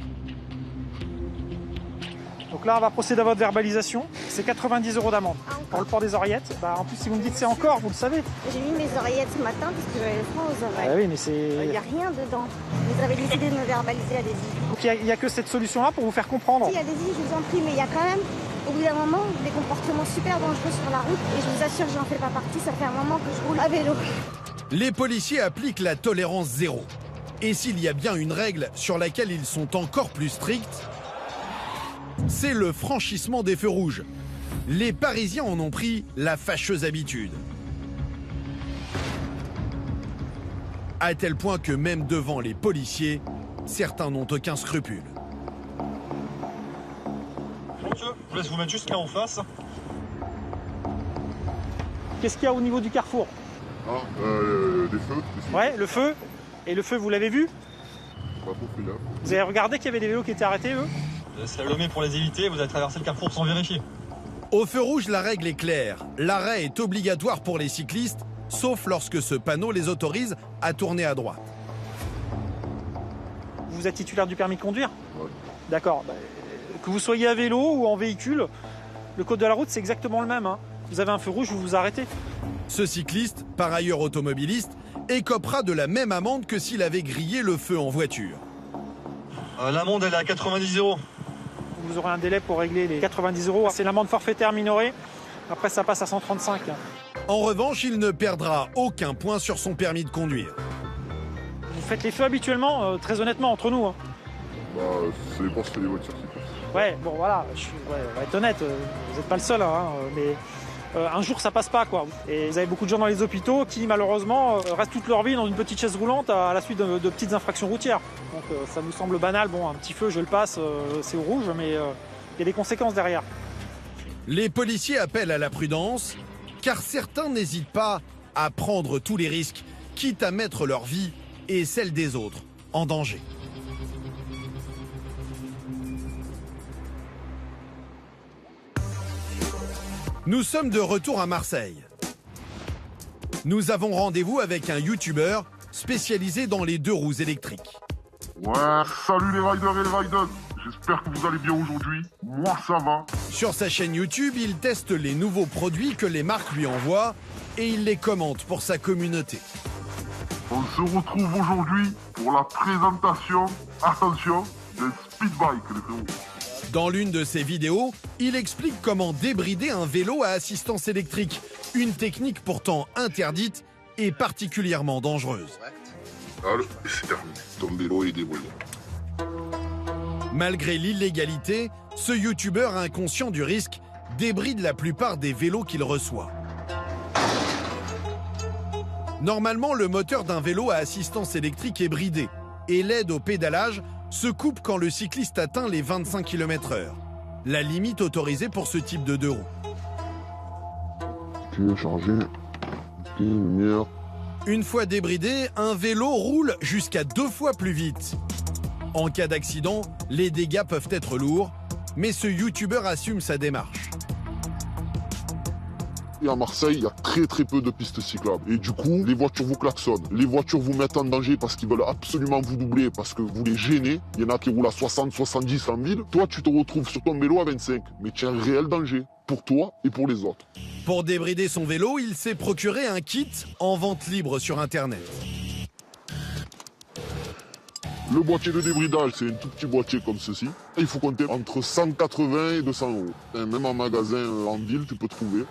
Donc là, on va procéder à votre verbalisation. C'est 90 € d'amende pour le port des oreillettes. Bah, en plus, si vous me dites c'est encore, vous le savez. J'ai mis mes oreillettes ce matin parce que j'avais froid aux oreilles. Ah oui, mais c'est... Il n'y a rien dedans. Vous avez décidé de me verbaliser, allez-y. Donc il n'y a que cette solution-là pour vous faire comprendre. Si, allez-y, je vous en prie, mais il y a quand même, au bout d'un moment, des comportements super dangereux sur la route. Et je vous assure, j'en fais pas partie, ça fait un moment que je roule à vélo. Les policiers appliquent la tolérance zéro. Et s'il y a bien une règle sur laquelle ils sont encore plus stricts, c'est le franchissement des feux rouges. Les Parisiens en ont pris la fâcheuse habitude. À tel point que même devant les policiers, certains n'ont aucun scrupule. Monsieur, je vous laisse vous mettre juste là en face. Qu'est-ce qu'il y a au niveau du carrefour? Des feux. Ouais, le feu. Et le feu, vous l'avez vu? Pas compris là. Vous avez regardé qu'il y avait des vélos qui étaient arrêtés, eux? C'est le met pour les éviter, vous avez traversé le carrefour sans vérifier. Au feu rouge, la règle est claire. L'arrêt est obligatoire pour les cyclistes, sauf lorsque ce panneau les autorise à tourner à droite. Vous êtes titulaire du permis de conduire? Ouais. D'accord. Que vous soyez à vélo ou en véhicule, le code de la route, c'est exactement le même. Vous avez un feu rouge, vous vous arrêtez. Ce cycliste, par ailleurs automobiliste, écopera de la même amende que s'il avait grillé le feu en voiture. L'amende, elle est à 90 €. Vous aurez un délai pour régler les 90 €. C'est l'amende forfaitaire minorée. Après, ça passe à 135. En revanche, il ne perdra aucun point sur son permis de conduire. Vous faites les feux habituellement, très honnêtement, entre nous. Bah, c'est pour les voitures qui passent. Ouais, bon voilà, on va être honnête, vous n'êtes pas le seul, mais un jour ça passe pas, quoi. Et vous avez beaucoup de gens dans les hôpitaux qui malheureusement restent toute leur vie dans une petite chaise roulante à la suite de petites infractions routières. Donc ça nous semble banal, bon, un petit feu je le passe, c'est au rouge, mais il y a des conséquences derrière. Les policiers appellent à la prudence, car certains n'hésitent pas à prendre tous les risques, quitte à mettre leur vie et celle des autres en danger. Nous sommes de retour à Marseille. Nous avons rendez-vous avec un YouTuber spécialisé dans les 2 roues électriques. Ouais, salut les riders et les riders. J'espère que vous allez bien aujourd'hui. Moi, ça va. Sur sa chaîne YouTube, il teste les nouveaux produits que les marques lui envoient et il les commente pour sa communauté. On se retrouve aujourd'hui pour la présentation, attention, d'un speed bike, les frérots. Dans l'une de ses vidéos, il explique comment débrider un vélo à assistance électrique, une technique pourtant interdite et particulièrement dangereuse. Allez, c'est terminé. Ton vélo est débridé. Malgré l'illégalité, ce youtubeur inconscient du risque débride la plupart des vélos qu'il reçoit. Normalement, le moteur d'un vélo à assistance électrique est bridé et l'aide au pédalage se coupe quand le cycliste atteint les 25 km/h, la limite autorisée pour ce type de 2 roues. Ok, chargé. Ok, lumière. Une fois débridé, un vélo roule jusqu'à 2 fois plus vite. En cas d'accident, les dégâts peuvent être lourds, mais ce youtubeur assume sa démarche. Et à Marseille, il y a très peu de pistes cyclables. Et du coup, les voitures vous klaxonnent. Les voitures vous mettent en danger parce qu'ils veulent absolument vous doubler, parce que vous les gênez. Il y en a qui roulent à 60, 70 en ville. Toi, tu te retrouves sur ton vélo à 25. Mais tu as un réel danger pour toi et pour les autres. Pour débrider son vélo, il s'est procuré un kit en vente libre sur Internet. Le boîtier de débridage, c'est un tout petit boîtier comme ceci. Il faut compter entre 180 et 200 €. Et même en magasin en ville, tu peux trouver.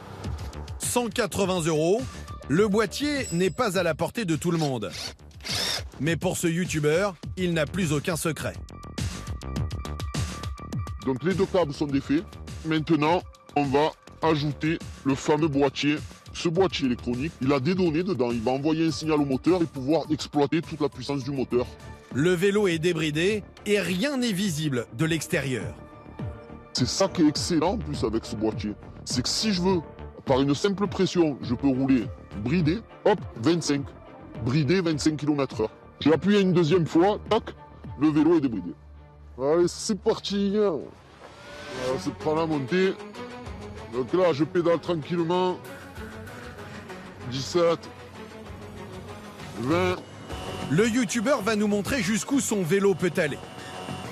180 €, le boîtier n'est pas à la portée de tout le monde. Mais pour ce youtubeur, il n'a plus aucun secret. Donc les 2 câbles sont défaits. Maintenant, on va ajouter le fameux boîtier. Ce boîtier électronique, il a des données dedans. Il va envoyer un signal au moteur et pouvoir exploiter toute la puissance du moteur. Le vélo est débridé et rien n'est visible de l'extérieur. C'est ça qui est excellent en plus avec ce boîtier. C'est que si je veux, par une simple pression, je peux rouler bridé, hop, 25. bridé 25 km/h. J'ai appuyé une deuxième fois, tac, le vélo est débridé. Allez, c'est parti. C'est prend la montée. Donc là, je pédale tranquillement. 17, 20. Le youtubeur va nous montrer jusqu'où son vélo peut aller.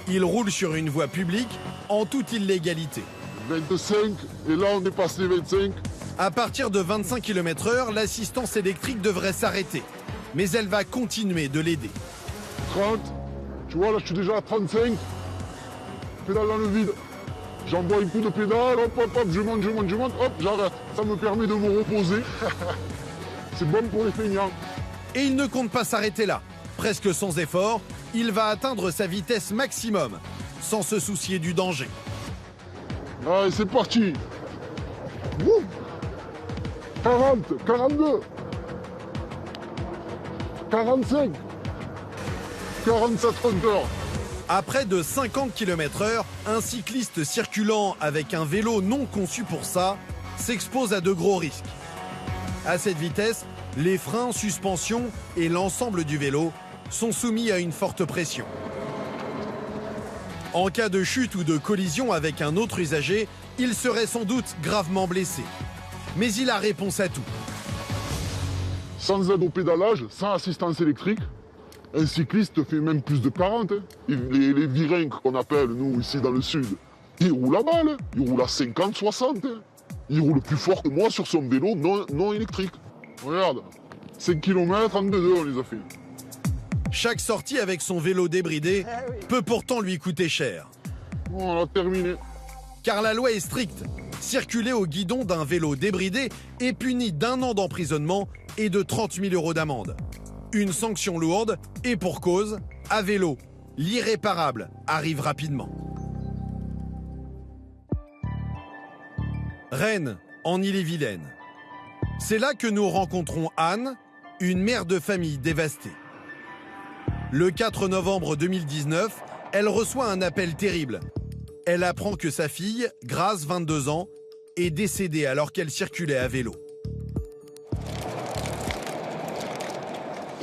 Il roule sur une voie publique en toute illégalité. 25, et là on dépasse les 25. À partir de 25 km/h, l'assistance électrique devrait s'arrêter. Mais elle va continuer de l'aider. 30, tu vois là je suis déjà à 35. Pédale dans le vide. J'envoie un coup de pédale, hop, hop, hop, je monte, hop, j'arrête. Ça me permet de me reposer. C'est bon pour les feignants. Et il ne compte pas s'arrêter là. Presque sans effort, il va atteindre sa vitesse maximum, sans se soucier du danger. Allez, c'est parti. Wouh 40, 42, 45, 47 compteurs. À près de 50 km/h, un cycliste circulant avec un vélo non conçu pour ça s'expose à de gros risques. À cette vitesse, les freins, suspensions et l'ensemble du vélo sont soumis à une forte pression. En cas de chute ou de collision avec un autre usager, il serait sans doute gravement blessé. Mais il a réponse à tout. Sans aide au pédalage, sans assistance électrique, un cycliste fait même plus de 40. Les virinques qu'on appelle, nous, ici dans le sud, ils roulent à balle. Ils roulent à 50, 60. Ils roulent plus fort que moi sur son vélo non électrique. Regarde, 5 km en 2-2, on les a fait. Chaque sortie avec son vélo débridé peut pourtant lui coûter cher. On a terminé. Car la loi est stricte. Circuler au guidon d'un vélo débridé est puni d'1 an d'emprisonnement et de 30 000 € d'amende. Une sanction lourde et pour cause, à vélo, l'irréparable arrive rapidement. Rennes, en Ille-et-Vilaine. C'est là que nous rencontrons Anne, une mère de famille dévastée. Le 4 novembre 2019, elle reçoit un appel terrible. Elle apprend que sa fille, Grace, 22 ans, est décédée alors qu'elle circulait à vélo.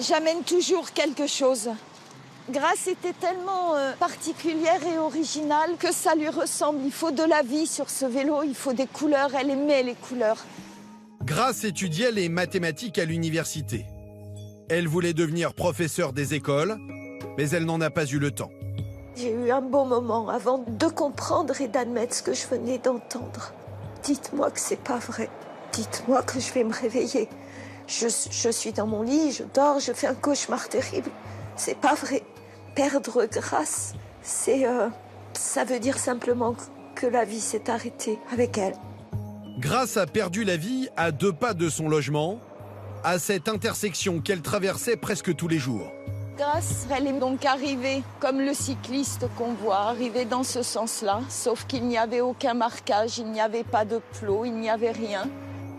J'amène toujours quelque chose. Grace était tellement particulière et originale que ça lui ressemble. Il faut de la vie sur ce vélo, il faut des couleurs. Elle aimait les couleurs. Grace étudiait les mathématiques à l'université. Elle voulait devenir professeure des écoles, mais elle n'en a pas eu le temps. J'ai eu un bon moment avant de comprendre et d'admettre ce que je venais d'entendre. Dites-moi que c'est pas vrai. Dites-moi que je vais me réveiller. Je suis dans mon lit, je dors, je fais un cauchemar terrible. C'est pas vrai. Perdre Grace, ça veut dire simplement que la vie s'est arrêtée avec elle. Grace a perdu la vie à 2 pas de son logement, à cette intersection qu'elle traversait presque tous les jours. Grace, elle est donc arrivée comme le cycliste qu'on voit, arriver dans ce sens-là, sauf qu'il n'y avait aucun marquage, il n'y avait pas de plot, il n'y avait rien.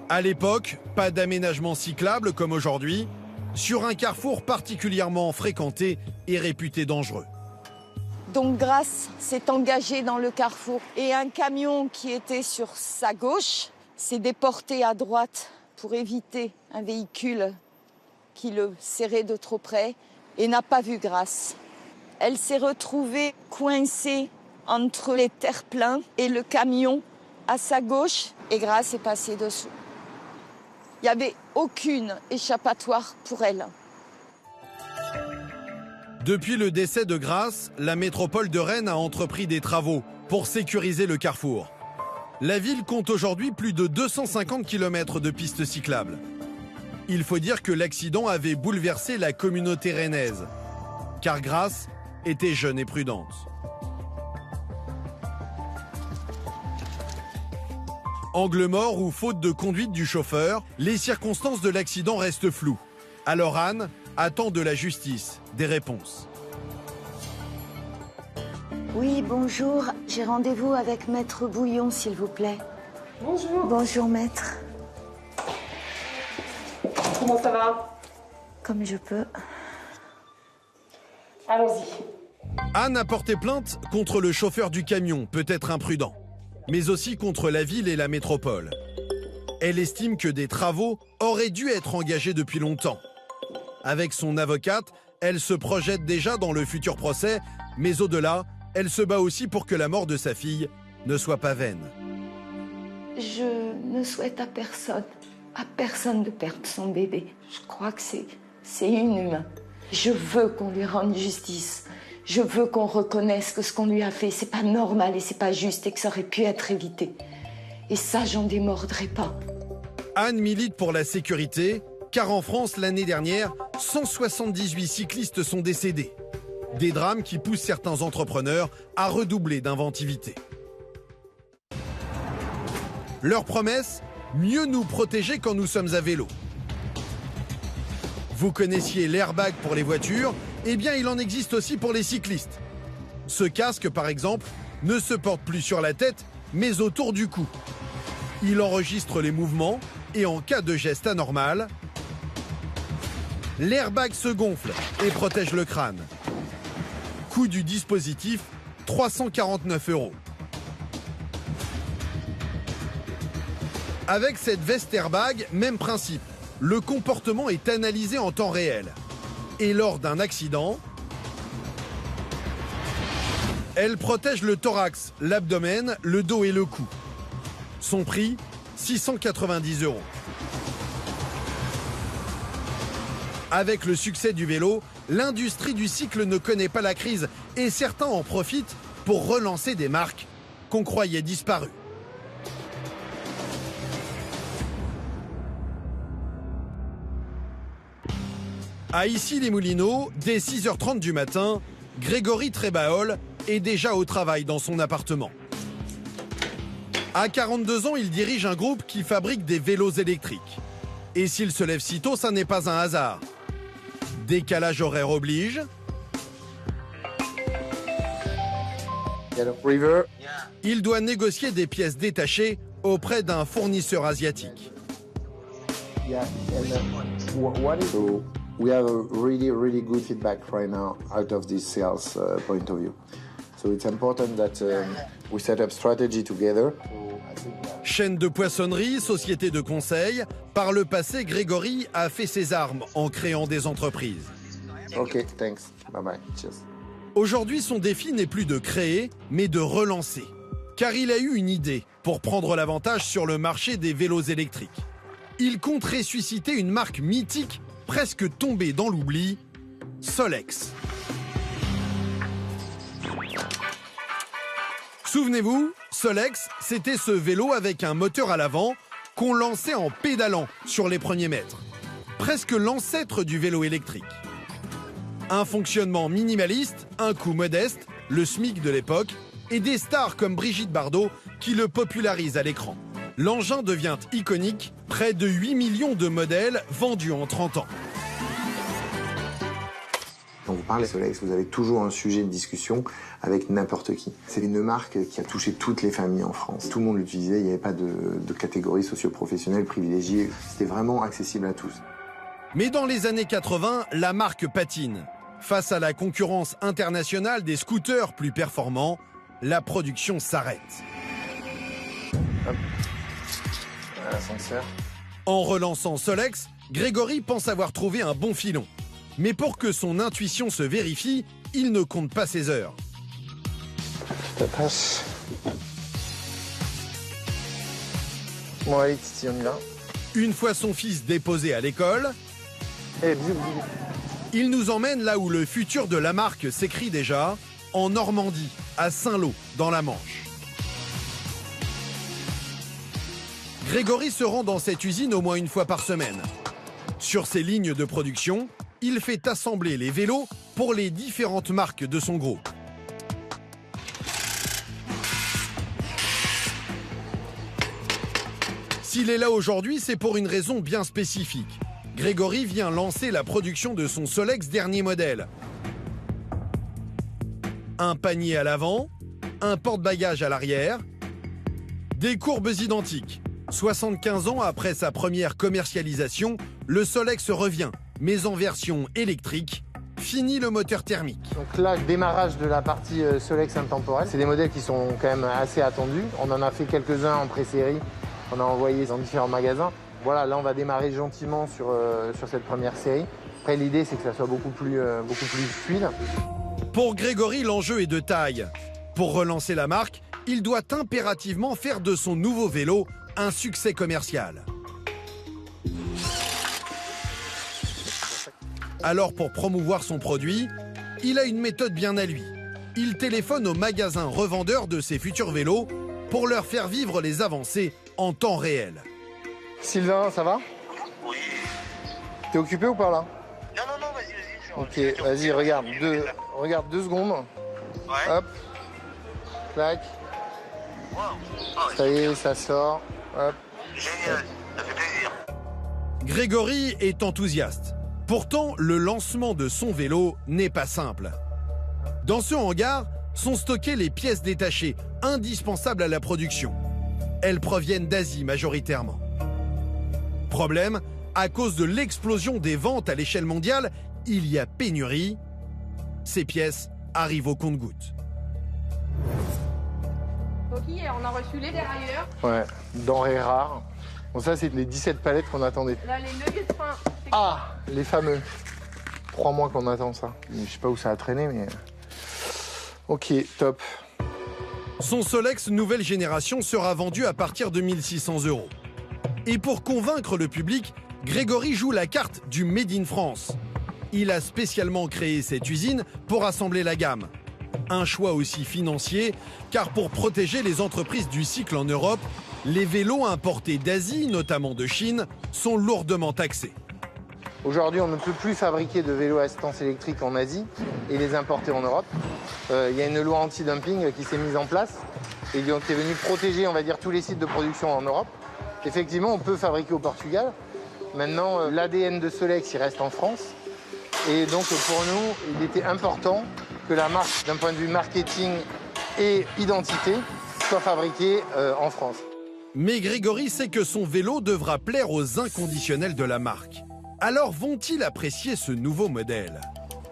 À l'époque, pas d'aménagement cyclable comme aujourd'hui, sur un carrefour particulièrement fréquenté et réputé dangereux. Donc Grace s'est engagée dans le carrefour et un camion qui était sur sa gauche s'est déporté à droite pour éviter un véhicule qui le serrait de trop près et n'a pas vu Grace. Elle s'est retrouvée coincée entre les terre-pleins et le camion à sa gauche et Grace est passée dessous. Il n'y avait aucune échappatoire pour elle. Depuis le décès de Grace, la métropole de Rennes a entrepris des travaux pour sécuriser le carrefour. La ville compte aujourd'hui plus de 250 km de pistes cyclables. Il faut dire que l'accident avait bouleversé la communauté rennaise, car Grace était jeune et prudente. Angle mort ou faute de conduite du chauffeur, les circonstances de l'accident restent floues. Alors Anne attend de la justice des réponses. Oui, bonjour. J'ai rendez-vous avec Maître Bouillon, s'il vous plaît. Bonjour. Bonjour, Maître. Comment ça va? Comme je peux. Allons-y. Anne a porté plainte contre le chauffeur du camion, peut-être imprudent, mais aussi contre la ville et la métropole. Elle estime que des travaux auraient dû être engagés depuis longtemps. Avec son avocate, elle se projette déjà dans le futur procès, mais au-delà, elle se bat aussi pour que la mort de sa fille ne soit pas vaine. Je ne souhaite à personne de perdre son bébé. Je crois que c'est inhumain. Je veux qu'on lui rende justice. Je veux qu'on reconnaisse que ce qu'on lui a fait, c'est pas normal et c'est pas juste et que ça aurait pu être évité. Et ça, j'en démordrai pas. Anne milite pour la sécurité, car en France, l'année dernière, 178 cyclistes sont décédés. Des drames qui poussent certains entrepreneurs à redoubler d'inventivité. Leur promesse, mieux nous protéger quand nous sommes à vélo. Vous connaissiez l'airbag pour les voitures, eh bien il en existe aussi pour les cyclistes. Ce casque, par exemple, ne se porte plus sur la tête, mais autour du cou. Il enregistre les mouvements et en cas de geste anormal, l'airbag se gonfle et protège le crâne. Coût du dispositif, 349 €. Avec cette veste airbag, même principe. Le comportement est analysé en temps réel. Et lors d'un accident, elle protège le thorax, l'abdomen, le dos et le cou. Son prix, 690 €. Avec le succès du vélo, l'industrie du cycle ne connaît pas la crise et certains en profitent pour relancer des marques qu'on croyait disparues. À Issy-les-Moulineaux, dès 6h30 du matin, Grégory Trébaol est déjà au travail dans son appartement. À 42 ans, il dirige un groupe qui fabrique des vélos électriques. Et s'il se lève si tôt, ça n'est pas un hasard. Décalage horaire oblige. Il doit négocier des pièces détachées auprès d'un fournisseur asiatique. We have a really good feedback right now out of this sales point of view. So it's important that we set up strategy together. Chaîne de poissonnerie, société de conseil, par le passé, Grégory a fait ses armes en créant des entreprises. Ok, thanks. Bye bye. Cheers. Aujourd'hui, son défi n'est plus de créer, mais de relancer. Car il a eu une idée pour prendre l'avantage sur le marché des vélos électriques. Il compte ressusciter une marque mythique presque tombée dans l'oubli, Solex. Souvenez-vous, Solex, c'était ce vélo avec un moteur à l'avant qu'on lançait en pédalant sur les premiers mètres. Presque l'ancêtre du vélo électrique. Un fonctionnement minimaliste, un coût modeste, le SMIC de l'époque, et des stars comme Brigitte Bardot qui le popularisent à l'écran. L'engin devient iconique, près de 8 millions de modèles vendus en 30 ans. Quand vous parlez de Solex, vous avez toujours un sujet de discussion avec n'importe qui. C'est une marque qui a touché toutes les familles en France. Tout le monde l'utilisait, il n'y avait pas de catégorie socio-professionnelle privilégiée. C'était vraiment accessible à tous. Mais dans les années 80, la marque patine. Face à la concurrence internationale des scooters plus performants, la production s'arrête. En relançant Solex, Grégory pense avoir trouvé un bon filon. Mais pour que son intuition se vérifie, il ne compte pas ses heures. Ça passe. Bon, allez, Titi, on y va. Une fois son fils déposé à l'école, il nous emmène là où le futur de la marque s'écrit déjà, en Normandie, à Saint-Lô, dans la Manche. Grégory se rend dans cette usine au moins une fois par semaine. Sur ses lignes de production, il fait assembler les vélos pour les différentes marques de son groupe. S'il est là aujourd'hui, c'est pour une raison bien spécifique. Grégory vient lancer la production de son Solex dernier modèle. Un panier à l'avant, un porte-bagages à l'arrière, des courbes identiques. 75 ans après sa première commercialisation, le Solex revient, mais en version électrique. Fini le moteur thermique. Donc là, démarrage de la partie Solex intemporelle. C'est des modèles qui sont quand même assez attendus. On en a fait quelques-uns en pré-série. On a envoyé dans différents magasins. Voilà, là on va démarrer gentiment sur cette première série. Après l'idée c'est que ça soit beaucoup plus fluide. Pour Grégory, l'enjeu est de taille. Pour relancer la marque, il doit impérativement faire de son nouveau vélo un succès commercial. Alors pour promouvoir son produit, il a une méthode bien à lui. Il téléphone aux magasins revendeurs de ses futurs vélos pour leur faire vivre les avancées en temps réel. Sylvain, ça va? Oui. T'es occupé ou pas là? Non, vas-y. Ok, vas-y, regarde 2 secondes. Ouais. Hop. Clac. Wow. Ça y est, ça sort. Hop. Génial, ça fait plaisir. Grégory est enthousiaste. Pourtant, le lancement de son vélo n'est pas simple. Dans ce hangar sont stockées les pièces détachées, indispensables à la production. Elles proviennent d'Asie majoritairement. Problème, à cause de l'explosion des ventes à l'échelle mondiale, il y a pénurie. Ces pièces arrivent au compte-gouttes. Ok, on a reçu les dérailleurs. Ouais, denrées rares. Bon, ça, c'est les 17 palettes qu'on attendait. Là, les leviers de frein. Ah, les fameux. 3 mois qu'on attend ça. Je sais pas où ça a traîné, mais... Ok, top. Son Solex nouvelle génération sera vendu à partir de 1 600 €. Et pour convaincre le public, Grégory joue la carte du Made in France. Il a spécialement créé cette usine pour assembler la gamme. Un choix aussi financier, car pour protéger les entreprises du cycle en Europe, les vélos importés d'Asie, notamment de Chine, sont lourdement taxés. Aujourd'hui, on ne peut plus fabriquer de vélos à assistance électrique en Asie et les importer en Europe. Il y a une loi anti-dumping qui s'est mise en place et qui est venue protéger, on va dire, tous les sites de production en Europe. Effectivement, on peut fabriquer au Portugal. Maintenant, l'ADN de Solex, il reste en France. Et donc, pour nous, il était important que la marque, d'un point de vue marketing et identité, soit fabriquée en France. Mais Grégory sait que son vélo devra plaire aux inconditionnels de la marque. Alors vont-ils apprécier ce nouveau modèle?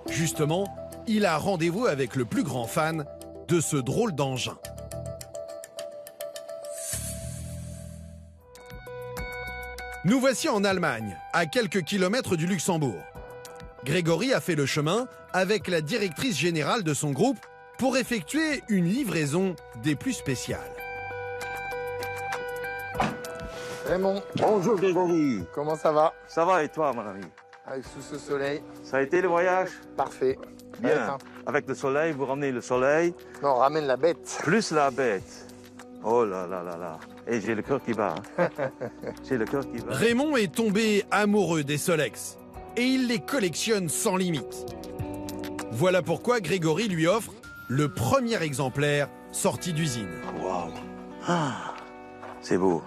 Justement, il a rendez-vous avec le plus grand fan de ce drôle d'engin. Nous voici en Allemagne, à quelques kilomètres du Luxembourg. Grégory a fait le chemin avec la directrice générale de son groupe pour effectuer une livraison des plus spéciales. Raymond. Bonjour Grégory. Comment ça va? Ça va et toi, mon ami? Avec sous ce soleil. Ça a été le voyage? Parfait. Bien. Avec le soleil, vous ramenez le soleil. Non, on ramène la bête. Plus la bête. Oh là là là là. Et j'ai le cœur qui bat. Hein. J'ai le cœur qui bat. Raymond est tombé amoureux des Solex et il les collectionne sans limite. Voilà pourquoi Grégory lui offre le premier exemplaire sorti d'usine. Waouh. Ah, c'est beau.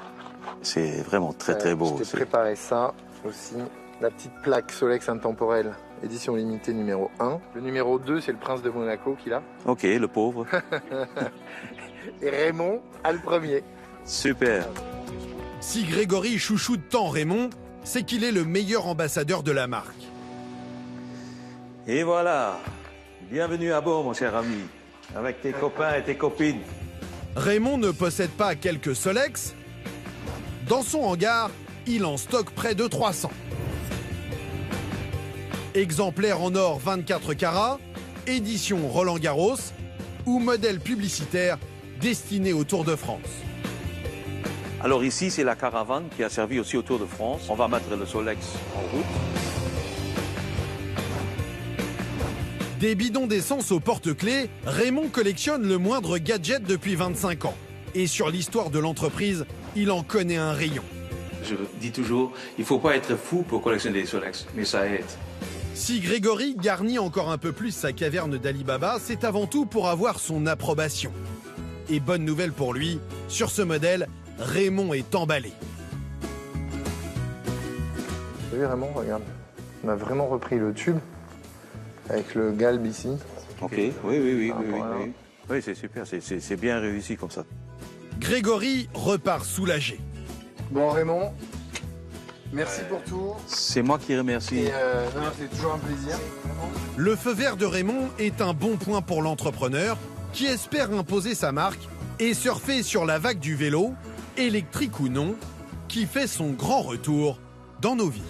C'est vraiment très beau. Je t'ai préparé ça aussi. La petite plaque Solex intemporelle, édition limitée numéro 1. Le numéro 2, c'est le prince de Monaco qu'il a. Ok, le pauvre. Et Raymond a le premier. Super. Si Grégory chouchoute tant Raymond, c'est qu'il est le meilleur ambassadeur de la marque. Et voilà. Bienvenue à bord, mon cher ami. Avec tes copains et tes copines. Raymond ne possède pas quelques Solex. Dans son hangar, il en stocke près de 300. Exemplaires en or 24 carats, édition Roland Garros ou modèle publicitaire destiné au Tour de France. Alors ici, c'est la caravane qui a servi aussi au Tour de France. On va mettre le Solex en route. Des bidons d'essence au porte-clés, Raymond collectionne le moindre gadget depuis 25 ans. Et sur l'histoire de l'entreprise, il en connaît un rayon. Je dis toujours, il ne faut pas être fou pour collectionner des Solex, mais ça aide. Si Grégory garnit encore un peu plus sa caverne d'Alibaba, c'est avant tout pour avoir son approbation. Et bonne nouvelle pour lui, sur ce modèle, Raymond est emballé. Vous avez vu Raymond, regarde. On a vraiment repris le tube avec le galbe ici. Ok, oui. Oui, c'est super, c'est bien réussi comme ça. Grégory repart soulagé. Bon Raymond, merci pour tout. C'est moi qui remercie. C'est toujours un plaisir. Le feu vert de Raymond est un bon point pour l'entrepreneur qui espère imposer sa marque et surfer sur la vague du vélo, électrique ou non, qui fait son grand retour dans nos vies.